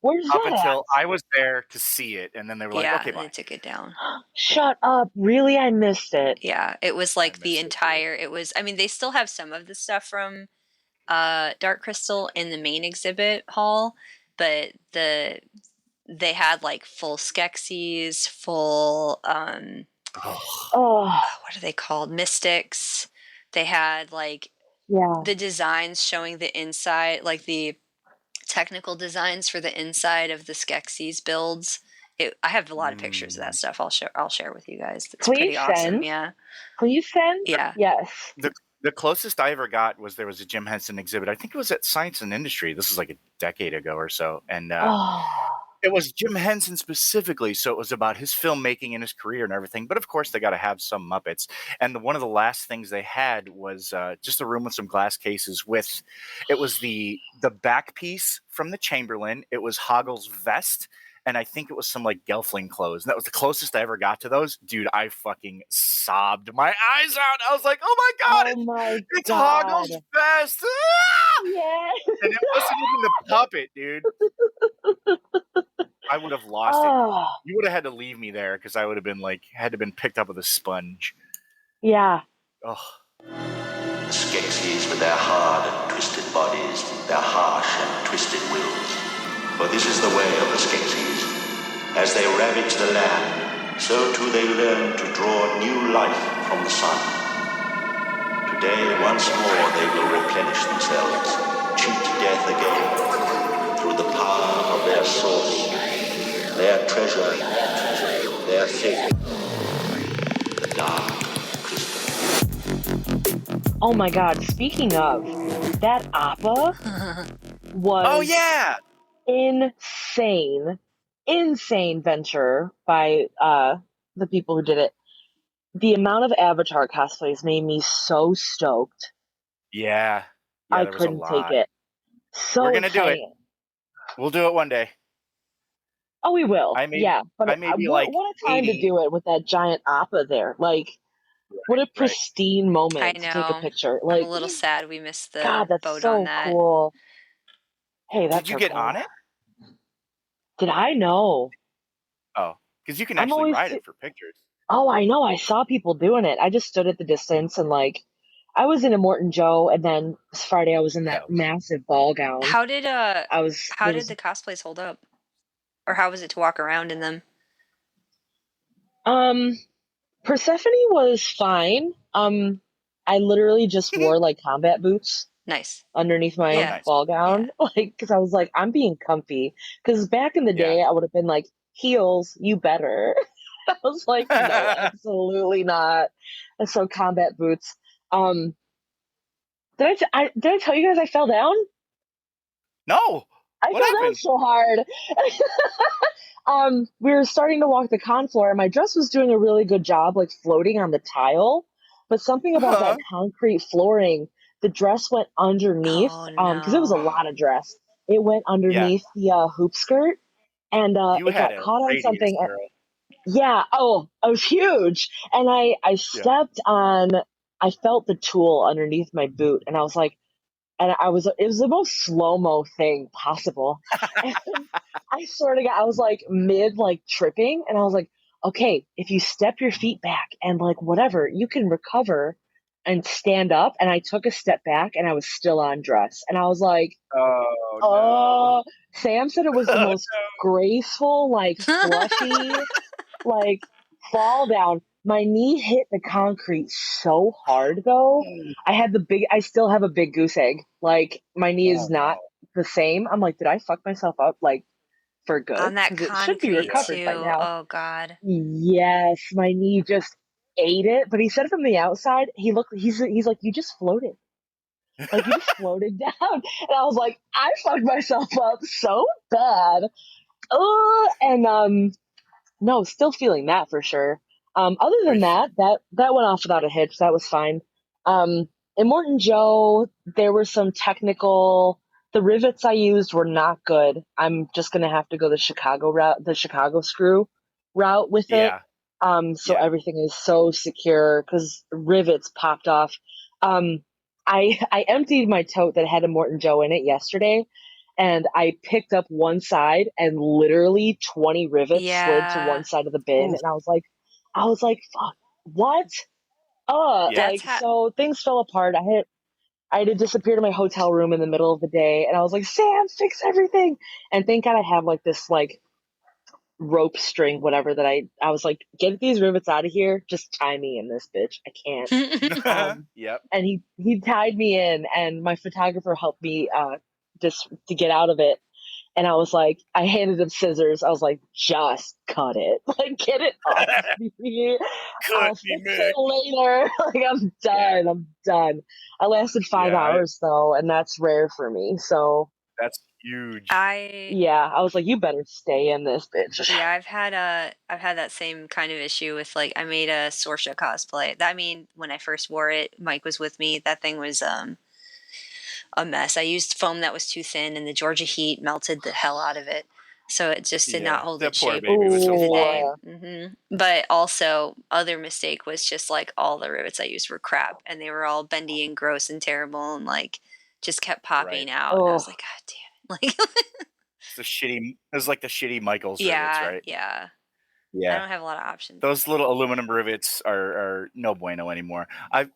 C: Where's
B: Up
C: that
B: until
C: at?
B: I was there to see it, and then they were like, okay,
A: they
B: bye.
A: took it down.
C: Shut up. Really? I missed it.
A: Yeah, it was like the entire, it was, I mean, they still have some of the stuff from Dark Crystal in the main exhibit hall, but they had like full Skeksis, full what are they called? Mystics. They had like the designs showing the inside, like the technical designs for the inside of the Skeksis builds. I have a lot of pictures of that stuff. I'll share with you guys. It's pretty awesome. Yeah.
C: Please send.
A: Yeah.
C: Yes.
B: The closest I ever got was there was a Jim Henson exhibit. I think it was at Science and Industry. This was like a decade ago or so, and it was Jim Henson specifically. So it was about his filmmaking and his career and everything. But of course, they got to have some Muppets. And one of the last things they had was just a room with some glass cases with. It was the back piece from the Chamberlain. It was Hoggle's vest. And I think it was some like Gelfling clothes. And that was the closest I ever got to those. Dude, I fucking sobbed my eyes out. I was like, oh my God, it's Hoggle's vest. Ah!
C: Yeah.
B: And it wasn't even the puppet, dude. I would have lost it. You would have had to leave me there because I would have been like, had to been picked up with a sponge.
C: Yeah.
B: Oh.
D: The Skeksis with their hard and twisted bodies, their harsh and twisted wills. For this is the way of the Skeksis. As they ravage the land, so too they learn to draw new life from the sun. Today, once more, they will replenish themselves, cheat death again, through the power of their source, their treasure, their fate, the dark crystal.
C: Oh my god, speaking of, that APA was insane venture by the people who did it. The amount of Avatar cosplays made me so stoked.
B: Yeah.
C: I couldn't take it. So
B: we're gonna do it. We'll do it one day.
C: Oh, we will. But
B: I may be like
C: what a time
B: 80.
C: to do it with that giant APA there. Like, what a pristine moment to take a picture. Like,
A: I'm a little sad we missed the
C: that's
A: boat on that.
C: Cool. Hey, that's
B: Did you get on it?
C: Did I know?
B: Oh, because you can actually ride it for pictures.
C: Oh, I know. I saw people doing it. I just stood at the distance and like, I was in Immortanjoe, and then Friday I was in that massive ball gown.
A: How did the cosplays hold up, or how was it to walk around in them?
C: Persephone was fine. I literally just wore like combat boots.
A: Nice.
C: Underneath my ball gown. Like, because I was like, I'm being comfy. Because back in the day, I would have been like, heels, you better. I was like, no, absolutely not. And so combat boots. Did I tell you guys I fell down?
B: No.
C: I fell down so hard. We were starting to walk the con floor, and my dress was doing a really good job, like floating on the tile. But something about that concrete flooring, the dress went underneath. Because it was a lot of dress. It went underneath the hoop skirt, and it got caught on something. It was huge. And I stepped on. I felt the tool underneath my boot, and I was like, it was the most slow-mo thing possible. And I swear to God, I was like mid like tripping, and I was like, okay, if you step your feet back and like whatever, you can recover and stand up. And I took a step back and I was still on dress. And I was like,
B: Oh
C: oh, Sam said it was the most graceful, like fluffy, like fall down. My knee hit the concrete so hard though.
B: no!
C: I still have a big goose egg. Like my knee is
B: Oh
C: not
B: no!
C: the same. I'm like, did I fuck myself up like for good?
A: On that
C: Because it should be
A: concrete
B: Yeah.
C: recovered by
A: too.
C: now.
A: Oh God.
C: Yes, my knee just ate it. But he said from the outside, he's like, you just floated. Like you just floated down. And I was like, I fucked myself up so bad. And no, still feeling that for sure. Other than that went off without a hitch. That was fine. Immortanjoe, there were some technical. The rivets I used were not good. I'm just gonna have to go the Chicago route, the Chicago screw route with it.
B: Yeah.
C: So
B: Yeah.
C: everything is so secure because rivets popped off. I emptied my tote that had Immortanjoe in it yesterday, and I picked up one side and literally 20 rivets slid to
A: Yeah.
C: one side of the bin,
B: Ooh.
C: and I was like, fuck, what?
B: Yeah.
C: So things fell apart. I had to disappear to my hotel room in the middle of the day, and I was like, Sam, fix everything. And thank God I have like this like rope string, whatever, that I was like, get these rivets out of here. Just tie me in this bitch. I can't.
B: Yep.
C: And he tied me in, and my photographer helped me just to get out of it. And I was like, I handed him scissors. I was like, just cut it. Like, get it off me. I'll fix it later. Like, I'm done.
B: Yeah.
C: I'm done. I lasted 5 hours, though, and that's rare for me. So,
B: That's huge.
C: yeah, I was like, you better stay in this, bitch.
A: Yeah, I've had that same kind of issue with like I made a Sorsha cosplay. I mean, when I first wore it, Mike was with me. That thing was a mess. I used foam that was too thin, and the Georgia heat melted the hell out of it. So it just did not hold
B: that
A: its
B: poor
A: shape
B: baby was so
A: through the
B: fluffy.
A: day. But also, other mistake was just like all the rivets I used were crap, and they were all bendy and gross and terrible, and like just kept popping out. And I was like, God damn it! Like,
B: It was like the shitty Michaels rivets,
A: yeah,
B: right?
A: yeah.
B: Yeah.
A: I don't have a lot of options.
B: Those little aluminum rivets are no bueno anymore. I've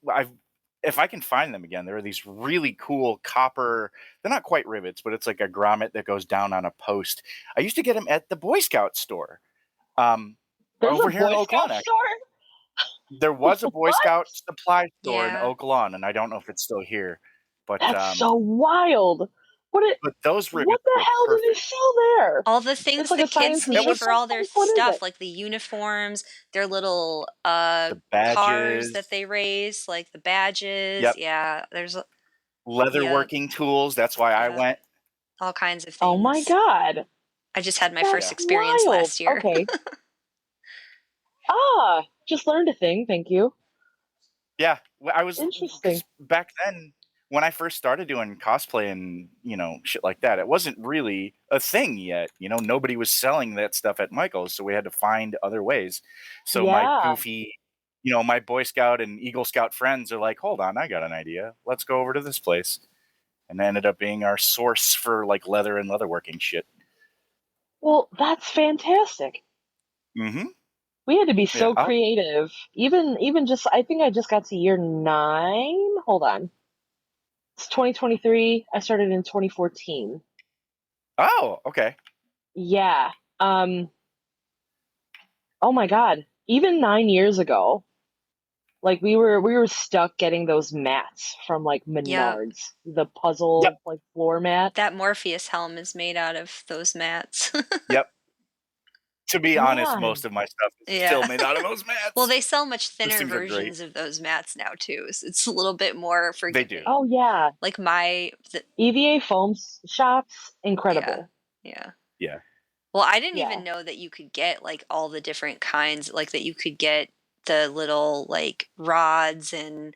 B: if I can find them again, there are these really cool copper. They're not quite rivets, but it's like a grommet that goes down on a post. I used to get them at the Boy Scout store.
C: There's
B: over
C: a
B: here in
C: Boy
B: Oak
C: Scout
B: Lawn.
C: store?
B: There was a Boy
C: What?
B: Scout supply store in
A: Yeah.
B: Oak Lawn, and I don't know if it's still here. But
C: That's so wild.
B: but those rivets
C: What the
B: were
C: hell do they
B: perfect.
C: sell there?
A: All the things
C: It's like
A: the
C: a
A: kids
C: science
A: need
C: strip
A: for all their
C: place? What is
A: stuff,
C: it?
A: like the uniforms, their little
B: The
A: cars
B: badges,
A: that they race, like the badges.
B: Yep.
A: Yeah, there's
B: leatherworking tools. That's why I went.
A: all kinds of things.
C: Oh my god.
A: I just had my
C: That's
A: first experience
C: wild.
A: last year.
C: Okay. Just learned a thing. Thank you.
B: Yeah, I was
C: Interesting.
B: back then when I first started doing cosplay and shit like that. It wasn't really a thing yet. Nobody was selling that stuff at Michael's, so we had to find other ways. So my
C: Yeah.
B: goofy, my Boy Scout and Eagle Scout friends are like, "Hold on, I got an idea. Let's go over to this place," and that ended up being our source for like leather and leatherworking shit.
C: Well, that's fantastic.
B: Mm-hmm.
C: We had to be so
B: Yeah.
C: creative. Even just, I think I just got to year 9. Hold on. It's 2023. I started in 2014.
B: Oh, okay.
C: Yeah. Oh my god. Even 9 years ago, like we were stuck getting those mats from like Menards, the puzzle like floor mat.
A: That Morpheus helm is made out of those mats.
B: Yep. To be honest,
C: Yeah.
B: most of my stuff is still made out of those mats.
A: Well, they sell much
B: Those
A: thinner
B: things are great.
A: versions of those mats now too. So it's a little bit more forgiving.
B: They do.
C: Oh yeah.
A: Like
C: EVA foam shops, incredible.
A: Yeah.
B: Yeah.
A: Well, I didn't even know that you could get like all the different kinds, like that you could get the little like rods and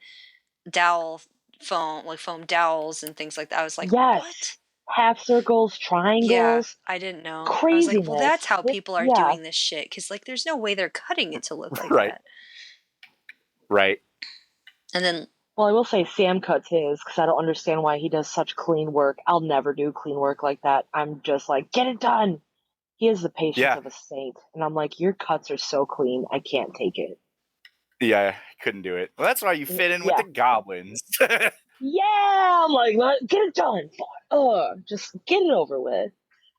A: dowel foam, like foam dowels and things like that. I was like, what?
C: Half circles, triangles.
A: Yeah, I didn't know.
C: Craziness.
A: I was like, well, that's how people are doing this shit. Because like, there's no way they're cutting it to look like that.
B: Right.
A: And then,
C: well, I will say Sam cuts his because I don't understand why he does such clean work. I'll never do clean work like that. I'm just like, get it done. He has the patience
B: Yeah.
C: of a saint. And I'm like, your cuts are so clean. I can't take it.
B: Yeah, I couldn't do it. Well, that's why you fit in with
C: Yeah.
B: the goblins.
C: Yeah, I'm like, get it done. Just get it over with.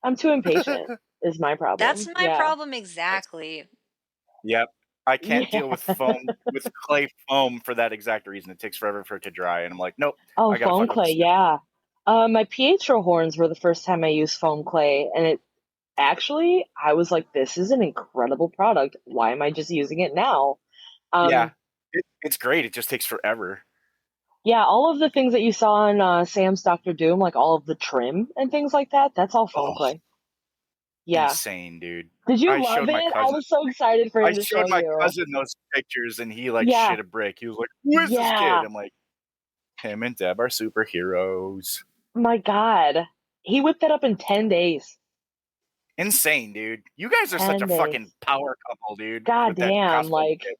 C: I'm too impatient. Is my problem.
A: That's my problem exactly.
B: Yep. I can't deal with
C: Yeah.
B: foam, with clay foam for that exact reason. It takes forever for it to dry, and I'm like, nope.
C: Oh,
B: I gotta
C: foam
B: fuck with
C: clay,
B: this.
C: yeah. My Pietro horns were the first time I used foam clay, and it actually, I was like, this is an incredible product. Why am I just using it now?
B: Yeah, it's great. It just takes forever.
C: Yeah, all of the things that you saw on Sam's Doctor Doom, like all of the trim and things like that, that's all foam clay. Yeah.
B: Insane, dude.
C: Did you
B: I
C: love
B: showed my
C: it? I
B: cousin.
C: was so excited for him
B: I
C: to
B: showed
C: show
B: my
C: you.
B: cousin those pictures, and he like
C: Yeah.
B: shit a brick. He was like, "Who is this kid?"
C: Yeah.
B: I'm like, "Him and Deb are superheroes."
C: My God. He whipped that up in 10 days.
B: Insane, dude. You guys are such a
C: 10 days.
B: fucking power couple, dude.
C: God
B: with that
C: damn,
B: cosplay
C: like
B: kit.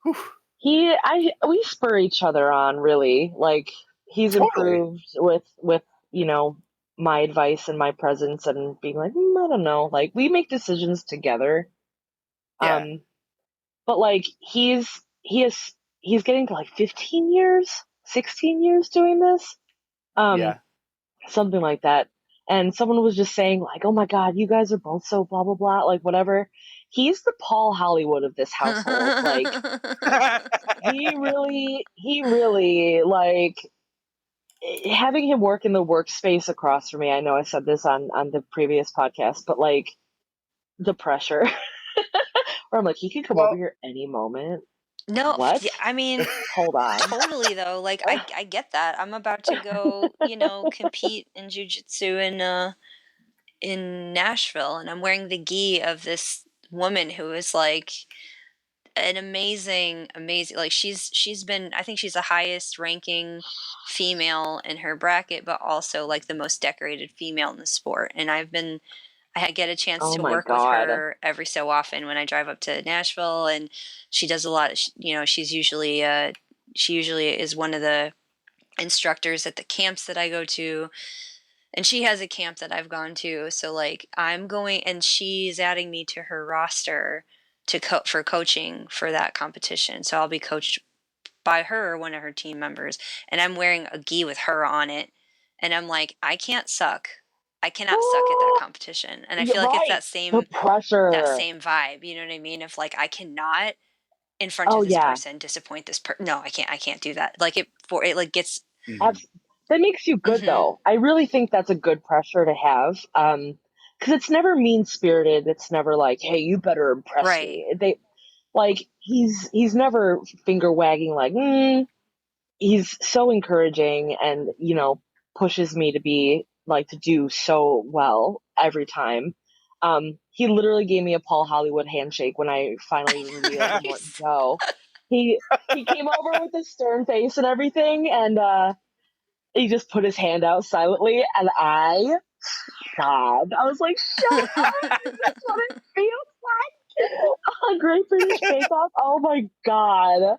B: Whew.
C: we spur each other on, really. Like, he's
B: Totally.
C: improved with, you know, my advice and my presence and being like, I don't know. Like, we make decisions together.
B: Yeah.
C: But like he's getting to like 15 years, 16 years doing this.
B: Yeah.
C: Something like that. And someone was just saying like, "Oh my God, you guys are both so blah blah blah," like whatever. He's the Paul Hollywood of this household. Like he really like having him work in the workspace across from me. I know I said this on the previous podcast, but like the pressure where I'm like, he could come over here any moment.
A: No,
C: What?
A: yeah, I mean,
C: Hold on.
A: totally though. Like I get that. I'm about to go, compete in jiu-jitsu in Nashville, and I'm wearing the gi of this woman who is like an amazing like she's been, I think she's the highest ranking female in her bracket, but also like the most decorated female in the sport. And I get a chance
C: Oh
A: to
C: my
A: work with
C: God.
A: her every so often when I drive up to Nashville, and she does a lot. She's usually she usually is one of the instructors at the camps that I go to, and she has a camp that I've gone to. So like I'm going, and she's adding me to her roster for coaching for that competition. So I'll be coached by her, one of her team members, and I'm wearing a gi with her on it, and I'm like, I can't suck. I cannot suck at that competition. And I feel like it's
C: the pressure.
A: that same vibe. You know what I mean? If like I cannot in front
C: Oh,
A: of this
C: yeah.
A: person disappoint this person. No, I can't do that. Like it like gets
C: that makes you good though. I really think that's a good pressure to have. Because it's never mean spirited. It's never like, hey, you better impress me. They like he's never finger wagging like, he's so encouraging and, pushes me to be like to do so well every time. He literally gave me a Paul Hollywood handshake when I finally revealed immortanjoe. He came over with a stern face and everything, and he just put his hand out silently, and I sobbed. I was like, shut up! That's what it feels like! A Great British Bake Off? Oh my God.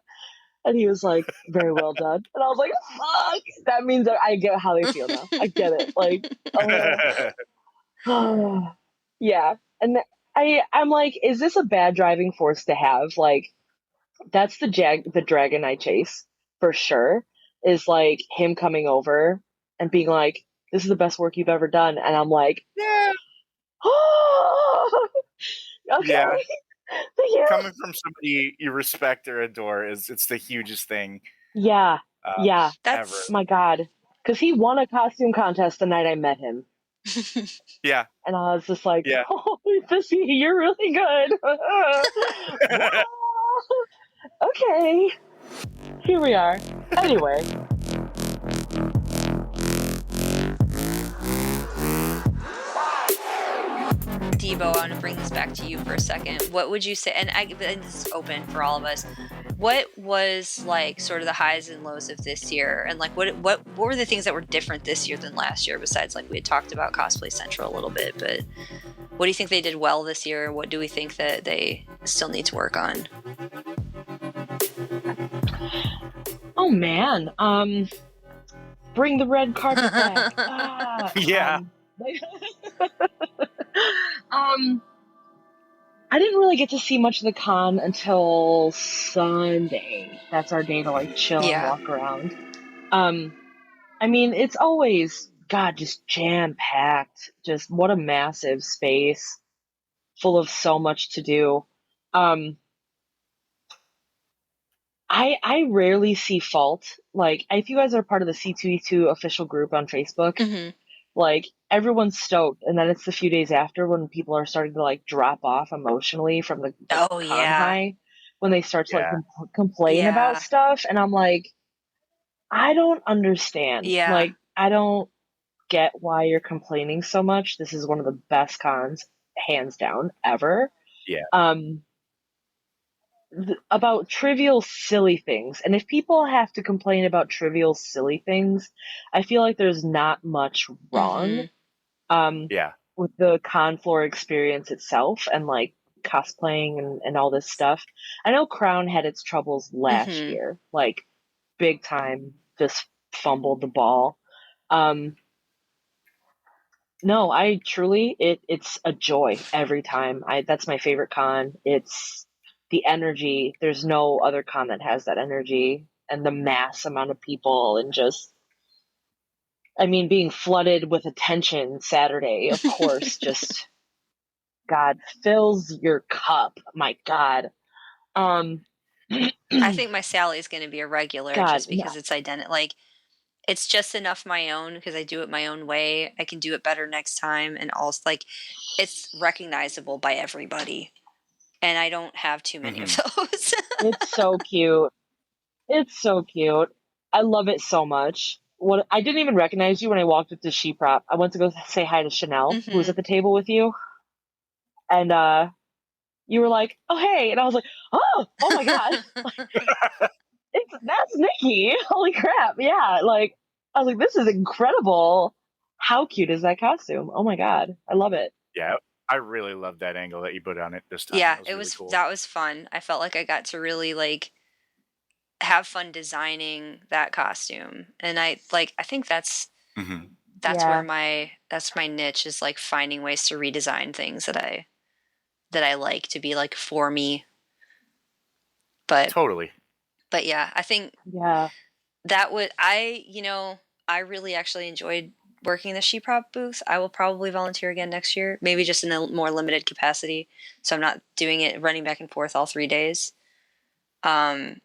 C: And he was like, very well done. And I was like, fuck! That means that I get how they feel now. I get it. Like, yeah. And I'm like, is this a bad driving force to have? Like, that's the dragon I chase for sure, is like him coming over and being like, this is the best work you've ever done. And I'm like,
B: yeah.
C: Okay.
B: Yeah.
C: Thank you.
B: Coming from somebody you respect or adore it's the hugest thing.
C: Yeah. Yeah.
B: Ever.
C: My God. Because he won a costume contest the night I met him.
B: Yeah.
C: And I was just like,
B: yeah.
C: oh, you're really good. Okay. Here we are. Anyway.
A: Debo, I want to bring this back to you for a second. What would you say, and this is open for all of us, what was like sort of the highs and lows of this year, and like what were the things that were different this year than last year, besides like we had talked about Cosplay Central a little bit, but what do you think they did well this year? What do we think that they still need to work on?
C: Oh man, bring the red carpet back.
B: Yeah.
C: I didn't really get to see much of the con until Sunday. That's our day to like chill and walk around. I mean, it's always, God, just jam-packed. Just what a massive space full of so much to do. I rarely see fault. Like, if you guys are part of the C2E2 official group on Facebook, like, everyone's stoked. And then it's the few days after when people are starting to, like, drop off emotionally from the con high, when they start to, like, complain about stuff. And I'm like, I don't understand. Like, I don't get why you're complaining so much. This is one of the best cons, hands down, ever. About trivial, silly things. And if people have to complain about trivial, silly things, I feel like there's not much wrong with the con floor experience itself and like cosplaying and all this stuff. I know Crown had its troubles last year, like big time, just fumbled the ball. No, I truly, it's a joy every time. That's my favorite con. It's the energy. There's no other con that has that energy and the mass amount of people and just, I mean, being flooded with attention Saturday, of course, just, God, fills your cup. My God.
A: I think my Sally's going to be a regular just because it's identical. Like, it's just enough my own because I do it my own way. I can do it better next time. And also, like, it's recognizable by everybody. And I don't have too many of those.
C: It's so cute. It's so cute. I love it so much. What I didn't even recognize you when I walked up to Sheeprop. I went to go say hi to Chanel, who was at the table with you. And you were like, "Oh, hey." And I was like, oh my God. That's Nikki. Holy crap. Yeah. Like, I was like, this is incredible. How cute is that costume? Oh my God. I love it.
B: Yeah. I really love that angle that you put on it this time.
A: Yeah,
B: that was really cool.
A: That was fun. I felt like I got to really like have fun designing that costume. And I think that's where that's my niche, is like finding ways to redesign things that I like to be like for me. But
B: totally.
A: But yeah, I think that would I really actually enjoyed working the Sheeprop booth. I will probably volunteer again next year, maybe just in a more limited capacity, so I'm not doing it running back and forth all 3 days. That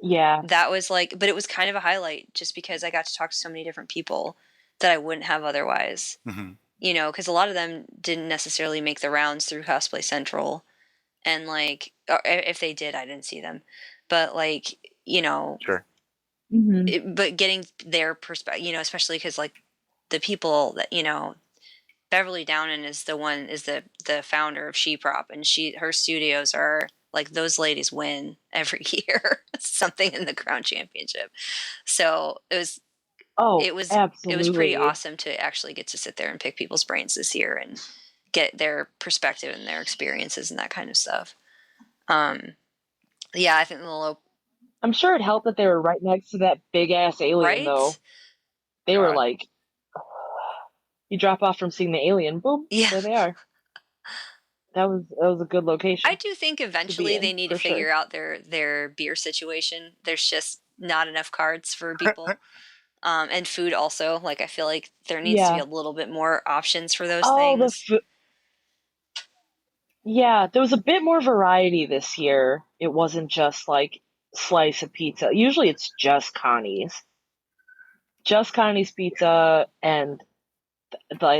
A: was like, but it was kind of a highlight just because I got to talk to so many different people that I wouldn't have otherwise. You know, because a lot of them didn't necessarily make the rounds through Cosplay Central, and like, if they did, I didn't see them. But like, you know, but getting their perspective, you know, especially because like the people that, you know, Beverly Downen is the founder of Sheeprop, and her studios are like, those ladies win every year something in the Crown Championship. So it was pretty awesome to actually get to sit there and pick people's brains this year and get their perspective and their experiences and that kind of stuff. Yeah, I think
C: I'm sure it helped that they were right next to that big ass alien, though. They were like, you drop off from seeing the alien, boom, there they are. That was a good location.
A: I do think eventually they need to figure out their beer situation. There's just not enough cards for people. And food also. Like, I feel like there needs to be a little bit more options for those things.
C: There was a bit more variety this year. It wasn't just like slice of pizza. Usually it's just Connie's. Just Connie's pizza, and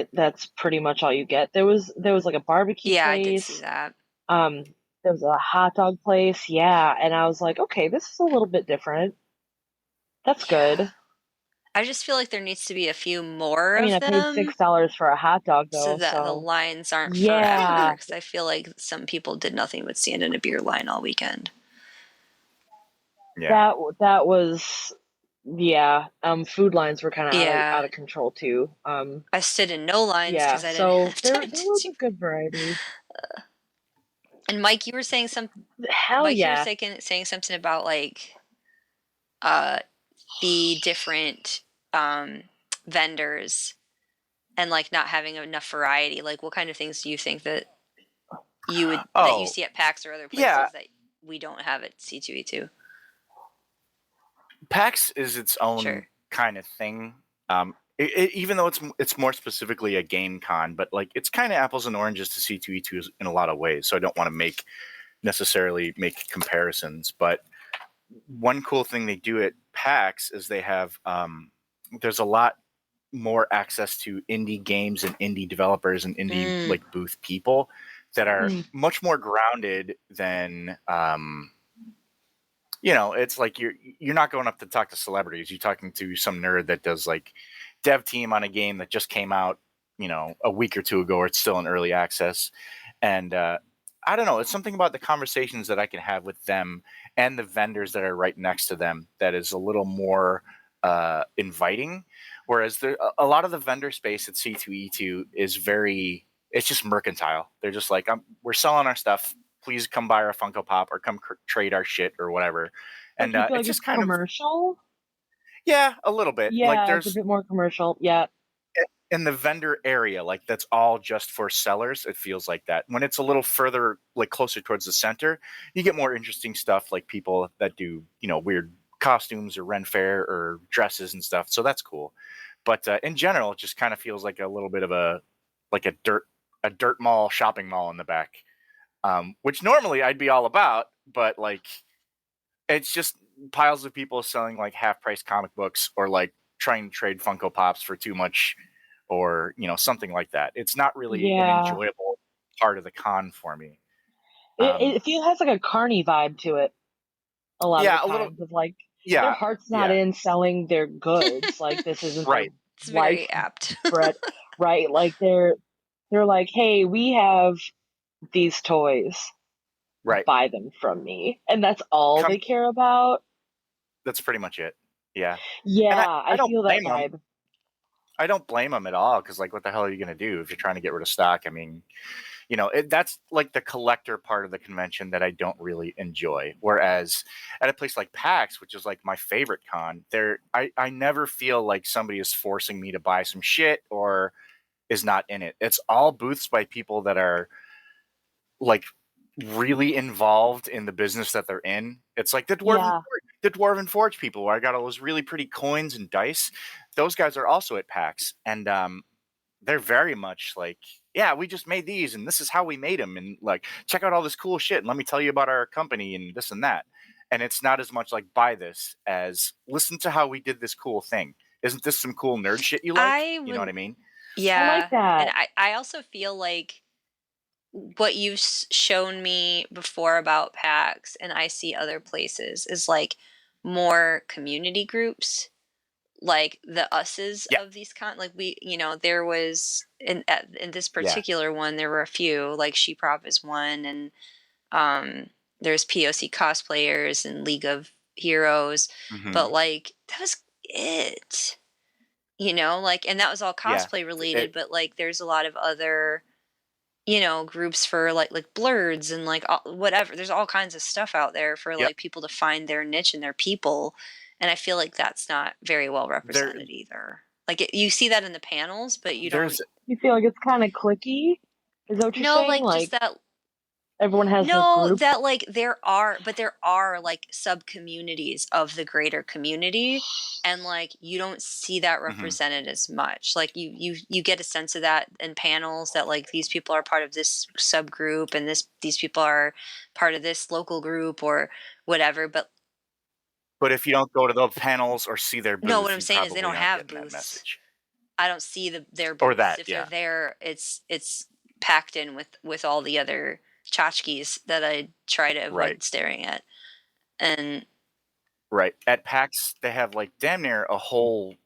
C: that's pretty much all you get. There was like a barbecue place.
A: I did see that.
C: There was a hot dog place, and I was like, okay, this is a little bit different. That's good.
A: I just feel like there needs to be a few more of them.
C: I paid $6 for a hot dog, though.
A: So that the lines aren't forever. Because I feel like some people did nothing but stand in a beer line all weekend.
C: Yeah. That was... food lines were kind of out of control too.
A: I stood in no lines because I didn't have time
C: there was a good variety.
A: And Mike, you were saying something. You were saying something about like the different vendors and like not having enough variety. Like, what kind of things do you think that that you see at PAX or other places that we don't have at C2E2?
B: PAX is its own kind of thing. Even though it's more specifically a game con, but like it's kind of apples and oranges to C2E2 in a lot of ways. So I don't want to necessarily make comparisons. But one cool thing they do at PAX is they have there's a lot more access to indie games and indie developers and indie like booth people that are much more grounded than it's like you're not going up to talk to celebrities. You're talking to some nerd that does like dev team on a game that just came out, a week or two ago, or it's still in early access. And I don't know, it's something about the conversations that I can have with them and the vendors that are right next to them that is a little more inviting. Whereas a lot of the vendor space at C2E2 is it's just mercantile. They're just like, we're selling our stuff. Please come buy our Funko Pop or come trade our shit or whatever. And
C: you feel like
B: it's just kind
C: commercial?
B: Yeah, a little bit.
C: Yeah,
B: like
C: it's a bit more commercial. Yeah.
B: In the vendor area, like that's all just for sellers. It feels like that. When it's a little further, like closer towards the center, you get more interesting stuff, like people that do, weird costumes or Ren Fair or dresses and stuff. So that's cool. But in general, it just kind of feels like a little bit of a dirt mall, shopping mall in the back, which normally I'd be all about. But like, it's just piles of people selling like half price comic books or like trying to trade Funko Pops for too much, or something like that. It's not really an enjoyable part of the con for me.
C: It has like a carny vibe to it. A lot of the times of like their heart's not in selling their goods. Like this isn't
B: right.
A: It's very apt.
C: Bread, right? Like they're like, hey, we have these toys.
B: Right.
C: Buy them from me, and that's all they care about.
B: That's pretty much it. Yeah.
C: Yeah, I feel that vibe.
B: I don't blame them at all, because like, what the hell are you going to do if you're trying to get rid of stock? I mean, that's like the collector part of the convention that I don't really enjoy. Whereas at a place like PAX, which is like my favorite con, I never feel like somebody is forcing me to buy some shit or is not in it. It's all booths by people that are like really involved in the business that they're in. It's like the Dwarven Forge people, where I got all those really pretty coins and dice. Those guys are also at PAX, and they're very much like, yeah, we just made these, and this is how we made them, and like, check out all this cool shit, and let me tell you about our company and this and that. And it's not as much like, buy this, as listen to how we did this cool thing. Isn't this some cool nerd shit you like? You know what I mean?
A: Yeah,
C: I like that.
A: And I also feel like what you've shown me before about PAX, and I see other places, is like more community groups, like the us's of these like we, there was in this particular one, there were a few, like Sheeprop is one, and there's POC cosplayers and League of Heroes, but like that was it, like, and that was all cosplay related, but like there's a lot of other groups for like blurs and like whatever. There's all kinds of stuff out there for like people to find their niche and their people, and I feel like that's not very well represented either. Like you see that in the panels, but you don't.
C: You feel like it's kind of cliquey? Is that what you're saying?
A: Like just that
C: everyone has their group?
A: That like there are like sub communities of the greater community, and like you don't see that represented as much. Like you get a sense of that in panels, that like these people are part of this subgroup, and these people are part of this local group or whatever. But
B: if you don't go to the panels or see their booth,
A: what I'm saying is they don't have booths. I don't see their booths.
B: Or that,
A: if they're there, it's packed in with all the other tchotchkes that I try to avoid staring at. And
B: at PAX, they have like damn near a whole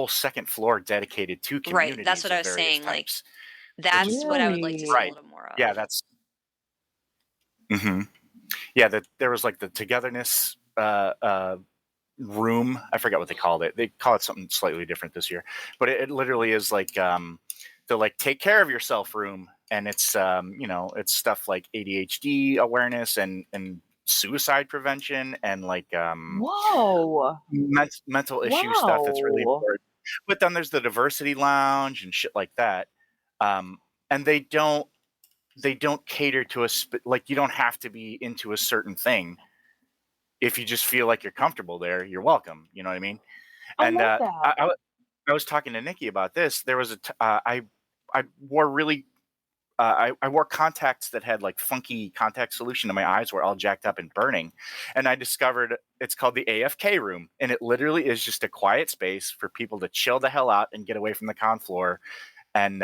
B: second floor dedicated to communities.
A: Right, that's what I was saying.
B: Types.
A: Like that's what I would like to see a little more of.
B: Yeah, that's. Yeah, there was like the togetherness room. I forgot what they called it. They call it something slightly different this year, but it literally is like the like take care of yourself room, and it's it's stuff like ADHD awareness and suicide prevention and like mental issue stuff that's really important. But then there's the diversity lounge and shit like that. And they don't cater to like, you don't have to be into a certain thing. If you just feel like you're comfortable there, you're welcome. You know what I mean?
C: I
B: And
C: love that.
B: I was talking to Nikki about this. There was I wore really I wore contacts that had like funky contact solution, and my eyes were all jacked up and burning. And I discovered it's called the AFK room, and it literally is just a quiet space for people to chill the hell out and get away from the con floor, and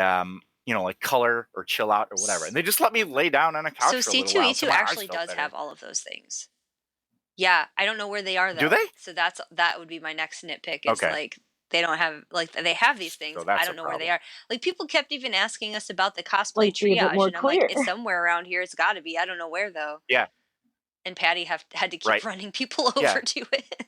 B: you know, like color or chill out or whatever. And they just let me lay down on a couch
A: So
B: for a little while.
A: C2E2 actually does have all of those things. Yeah, I don't know where they are though.
B: Do they?
A: So that would be my next nitpick. Is
B: Okay.
A: like they don't have, like, they have these things.
B: So
A: I
B: that's
A: don't
B: a
A: know where they
B: problem.
A: are. Like, people kept even asking us about the cosplay
C: Like, be a bit
A: triage,
C: more
A: and I'm like,
C: clear.
A: it's somewhere around here. It's got to be. I don't know where though.
B: Yeah.
A: And Patty had to keep
B: Right.
A: running people
B: Yeah.
A: over to it.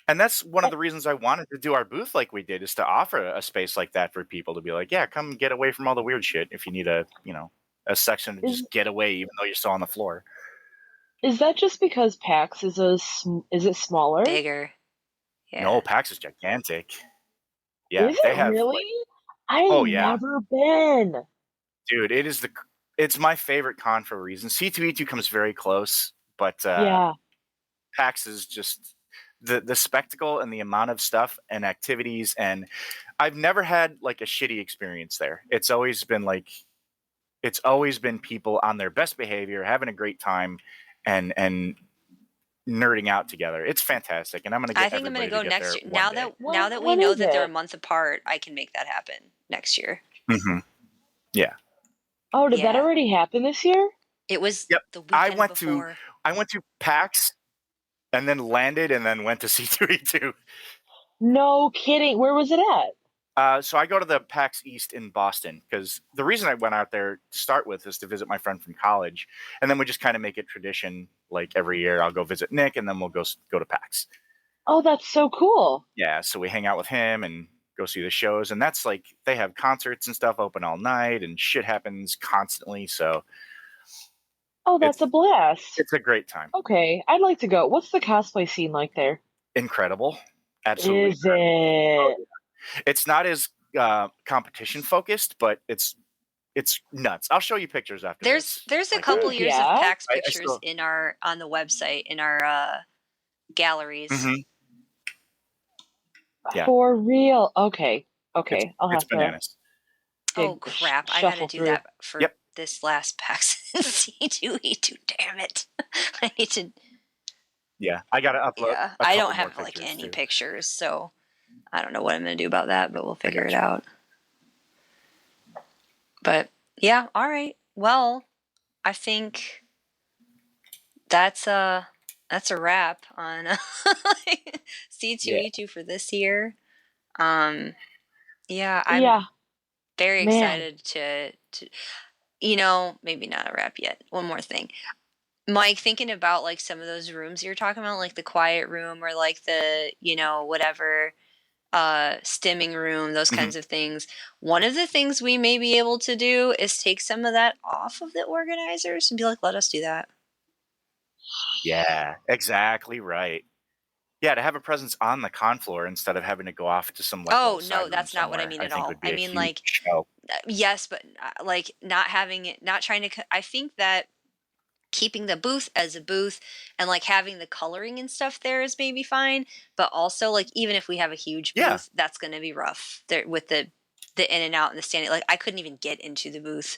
B: And that's one of the reasons I wanted to do our booth like we did, is to offer a space like that for people to be like, yeah, come get away from all the weird shit. If you need a, you know, a section to just get away, even though you're still on the floor.
C: Is that just because PAX is is it smaller?
A: Bigger. Yeah.
B: No, PAX is gigantic. Yeah,
C: Is
B: they
C: it
B: have
C: really?
B: like,
C: I've
B: oh, yeah.
C: never been.
B: Dude, it's my favorite con for a reason. C2E2 comes very close, but
C: Yeah.
B: PAX is just the spectacle and the amount of stuff and activities, and I've never had like a shitty experience there. It's always been people on their best behavior, having a great time, and nerding out together. It's fantastic, and I'm gonna
A: I
B: get
A: think I'm gonna
B: everybody
A: go
B: to get
A: next
B: there
A: year.
B: one
A: Now
B: day.
A: that we
C: When
A: know
C: is
A: that they're a
C: it?
A: month apart, I can make that happen next year.
B: Mm-hmm. Yeah.
C: Oh, did that
A: Yeah.
C: already happen this year?
A: It was
B: Yep.
A: the weekend
B: I
A: before.
B: went to PAX and then landed and then went to C2E2.
C: No kidding. Where was it at?
B: So I go to the PAX East in Boston, because the reason I went out there to start with is to visit my friend from college, and then we just kind of make it tradition. Like every year, I'll go visit Nick, and then we'll go to PAX.
C: Oh, that's so cool.
B: Yeah, so we hang out with him and go see the shows, and that's like, they have concerts and stuff open all night, and shit happens constantly. So
C: Oh, that's a blast.
B: it's a great time.
C: Okay, I'd like to go. What's the cosplay scene like there?
B: Incredible, absolutely.
C: Is it?
B: It's not as competition focused, but it's nuts. I'll show you pictures after this.
A: There's a
B: Like,
A: couple years
C: Yeah?
A: of PAX
B: I
A: pictures
B: still-
A: on the website, in our galleries.
B: Mhm. Yeah.
C: For real? Okay. Okay. I'll have
B: It's bananas.
A: Oh
C: dig-
A: crap! I gotta
C: shuffle
A: do
C: through.
A: that for
B: Yep.
A: this last PAX C2E2. Damn it! I need to.
B: Yeah, I gotta upload.
A: Yeah,
B: a
A: I
B: couple
A: don't
B: more
A: have like
B: pictures,
A: any
B: too.
A: pictures, so I don't know what I'm gonna do about that, but we'll figure it
B: gotcha.
A: out. But yeah, all right. Well, I think that's a wrap on C2E2 for this year. Yeah, I'm
C: Yeah.
A: very
C: Man.
A: excited to maybe not a wrap yet. One more thing. Mike, thinking about like some of those rooms you're talking about, like the quiet room or like the, whatever, stimming room, those kinds of things. One of the things we may be able to do is take some of that off of the organizers and be like, let us do that.
B: Yeah, exactly right. Yeah, to have a presence on the con floor instead of having to go off to some. Like,
A: Oh,
B: little side
A: no,
B: room
A: that's not what I
B: somewhere,
A: mean at
B: think
A: all.
B: would be
A: I
B: a
A: mean,
B: huge
A: like,
B: show.
A: yes, but like not having it, not trying to, I think that keeping the booth as a booth and like having the coloring and stuff there is maybe fine, but also like even if we have a huge booth,
B: Yeah.
A: that's going to be rough there with the in and out and the standing. Like I couldn't even get into the booth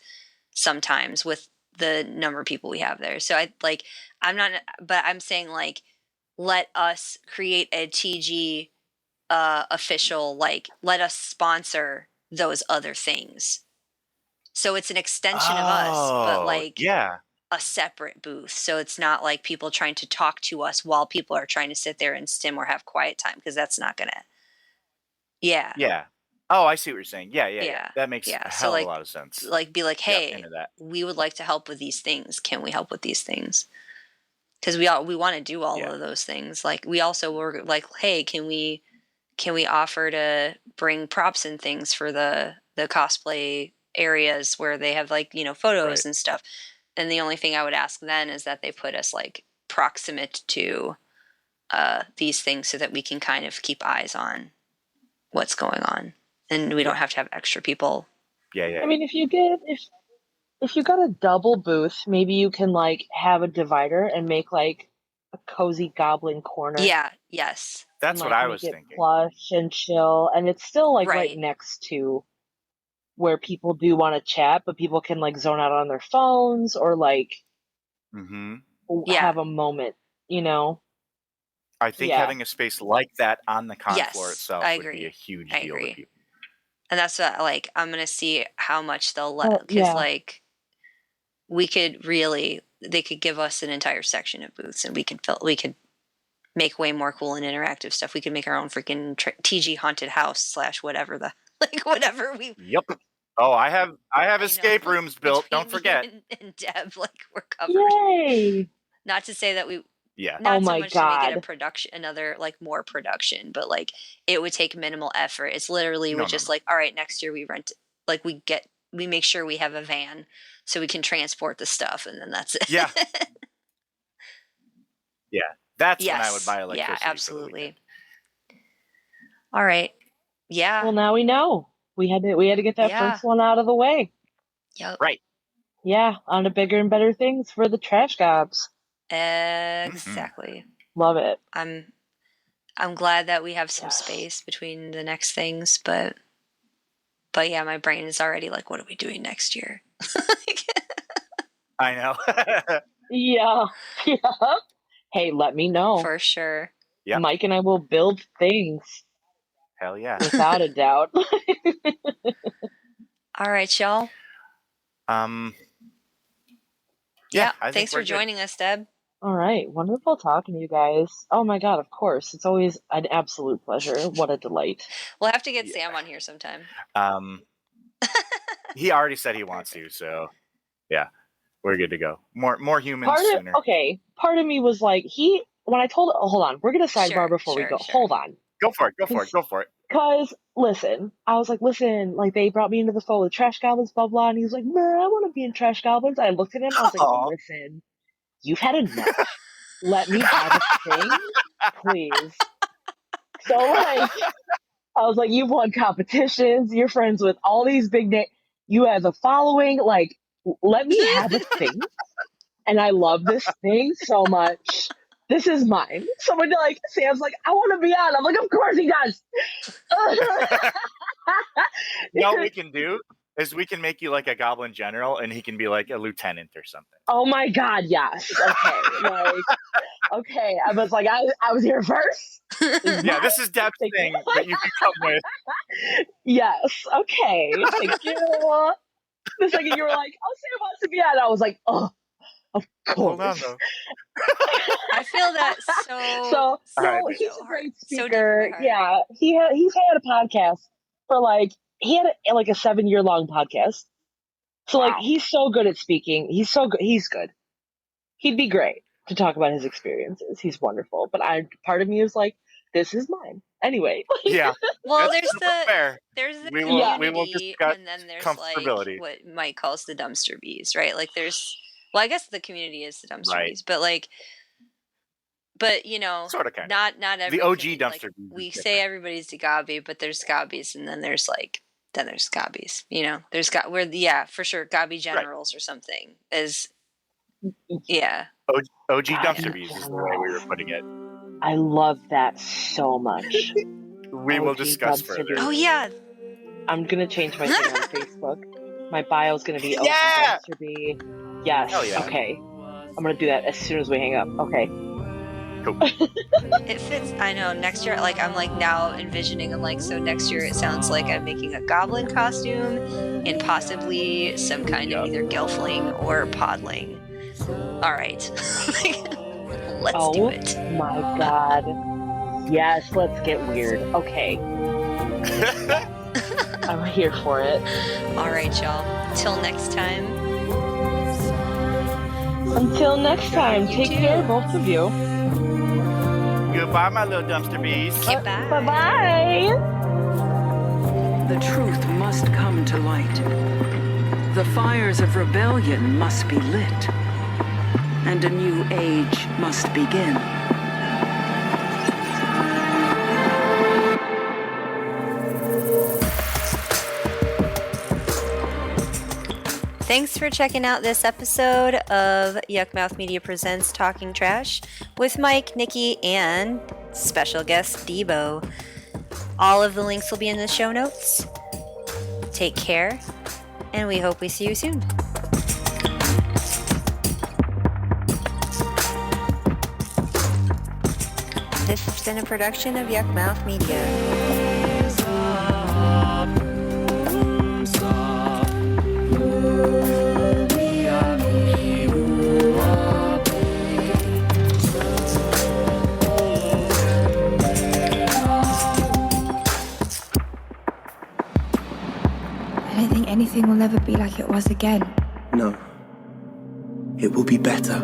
A: sometimes with the number of people we have there. So I'm saying like let us create a TG official, like let us sponsor those other things. So it's an extension of us, but like
B: yeah,
A: a separate booth. So it's not like people trying to talk to us while people are trying to sit there and stim or have quiet time, because that's not gonna. Yeah.
B: yeah. Oh, I see what you're saying. Yeah. That makes a
A: So
B: hell of
A: like,
B: a lot of sense.
A: like be like,
B: Yep,
A: hey,
B: into that.
A: we would like to help with these things. Can we help with these things? Because we want to do all
B: Yeah.
A: of those things. Like we also were like, hey, can we offer to bring props and things for the cosplay areas where they have like, photos
B: Right.
A: and stuff. And the only thing I would ask then is that they put us like proximate to these things so that we can kind of keep eyes on what's going on, and we don't have to have extra people.
C: I mean, if you got a double booth, maybe you can like have a divider and make like a cozy goblin corner.
A: Yeah. Yes.
B: That's
C: and,
B: what
C: like,
B: I was
C: make it
B: thinking.
C: Plush and chill, and it's still like right
A: Right.
C: next to where people do want to chat, but people can like zone out on their phones or like
A: Yeah.
C: have a moment, you know?
B: I think having a space like that on the con
A: Yes,
B: floor itself
A: I
B: would
A: agree.
B: be a huge
A: I
B: deal
A: agree.
B: to people.
A: And that's what, like, I'm gonna see how much they'll let,
C: Well,
A: because
C: yeah.
A: like they could give us an entire section of booths, and we could make way more cool and interactive stuff. We could make our own freaking TG haunted house / whatever whatever we.
B: Yep. Oh, I have
A: I
B: escape
A: know.
B: rooms built. Don't
A: Between
B: forget.
A: me and Deb, like, we're covered.
C: Yay!
A: Not to say that we.
B: Yeah.
A: Not
C: Oh
A: so
C: my
A: much to make it a
C: God.
A: production, another like more production, but like it would take minimal effort. It's literally
B: No,
A: just
B: no.
A: like, all right, next year we rent, like we make sure we have a van so we can transport the stuff, and then that's it.
B: Yeah. Yeah. That's when I would
A: Yes.
B: buy electricity.
A: Yeah, absolutely. All right. Yeah.
C: Well, now we know. We had to get that
A: Yeah.
C: first one out of the way.
A: Yep.
B: Right.
C: Yeah, on to bigger and better things for the trash gobs.
A: Exactly.
C: Love it.
A: I'm glad that we have some
C: Yes.
A: space between the next things, but yeah, my brain is already like, what are we doing next year?
B: I know.
C: Yeah. Hey, let me know.
A: For sure.
B: Yep.
C: Mike and I will build things
B: Hell yeah.
C: without a doubt.
A: All right, y'all.
B: Yeah. I think
A: Thanks
B: we're
A: for
B: good.
A: joining us, Deb.
C: All right. Wonderful talking to you guys. Oh my God, of course. It's always an absolute pleasure. What a delight.
A: We'll have to get Sam on here sometime.
B: He already said he wants to, so yeah, we're good to go. More humans sooner.
C: Part of me was like, when I told, hold on, we're going to sidebar before we go.
A: Sure.
C: Hold on.
B: Go for it.
C: Because, I was like, listen, like, they brought me into the fold with Trash Goblins, blah, blah, and he was like, man, I want to be in Trash Goblins. I looked at him, I was like,
B: Aw.
C: listen, you've had enough. Let me have a thing, please. So, like, I was like, you've won competitions, you're friends with all these big names, you have a following, like, let me have a thing. And I love this thing so much. This is mine. Someone like, Sam's like, I want to be on. I'm like, of course he does.
B: You know what we can do is we can make you like a goblin general, and he can be like a lieutenant or something.
C: Oh my God, yes. Okay. Okay. I was like, I was here first.
B: Yeah, this is Deb's thing that you can come with.
C: Yes. Okay. Thank you. The second you were like, oh, Sam wants to be on, I was like, oh, of course.
B: Hold on, though.
A: I feel that so
C: So he's
A: so
C: a great
A: so
C: speaker.
A: deep in my heart.
C: Yeah, he's had a podcast for he had a 7-year-long podcast. So
B: Wow.
C: he's so good at speaking. He's so good. He's good. He'd be great to talk about his experiences. He's wonderful. But part of me is like, this is mine. Anyway.
B: Yeah.
A: Well,
B: That's fair.
A: there's the
B: We
A: community,
B: will discuss
A: and then there's
B: comfortability.
A: like what Mike calls the dumpster bees, right? Like I guess the community is the dumpster bees, but you know,
B: Sort of, kind
A: not every
B: the OG
A: community,
B: dumpster
A: like,
B: bees.
A: we say everybody's the gobby, but there's gobbies, and then there's gobbies. You know, there's for sure gobby generals or something is
B: OG dumpster bees is the way we were putting it.
C: I love that so much.
B: We will
C: OG
B: discuss
C: dumpster
B: further.
C: bees.
A: Oh yeah.
C: I'm gonna change my thing on Facebook. My bio is gonna be OG
B: Yeah!
C: dumpster bee. Yes.
B: Hell yeah.
C: Okay. I'm gonna do that as soon as we hang up. Okay.
B: Cool.
A: It fits. I know. Next year, I'm now envisioning. So next year it sounds like I'm making a goblin costume and possibly some kind of either gelfling or podling. All right, let's do it.
C: Oh my God. Yes, let's get weird. Okay. I'm here for it.
A: All right, y'all. Till next time.
C: Until next time,
A: You
C: take
A: too.
C: care, both of you.
B: Goodbye, my little dumpster bees.
A: Okay, bye.
C: Bye-bye.
E: The truth must come to light. The fires of rebellion must be lit. And a new age must begin.
A: Thanks for checking out this episode of Yuckmouth Media Presents Talking Trash with Mike, Nikki, and special guest Debo. All of the links will be in the show notes. Take care, and we hope we see you soon. This has been a production of Yuckmouth Media.
F: I don't think anything will ever be like it was again.
G: No. It will be better.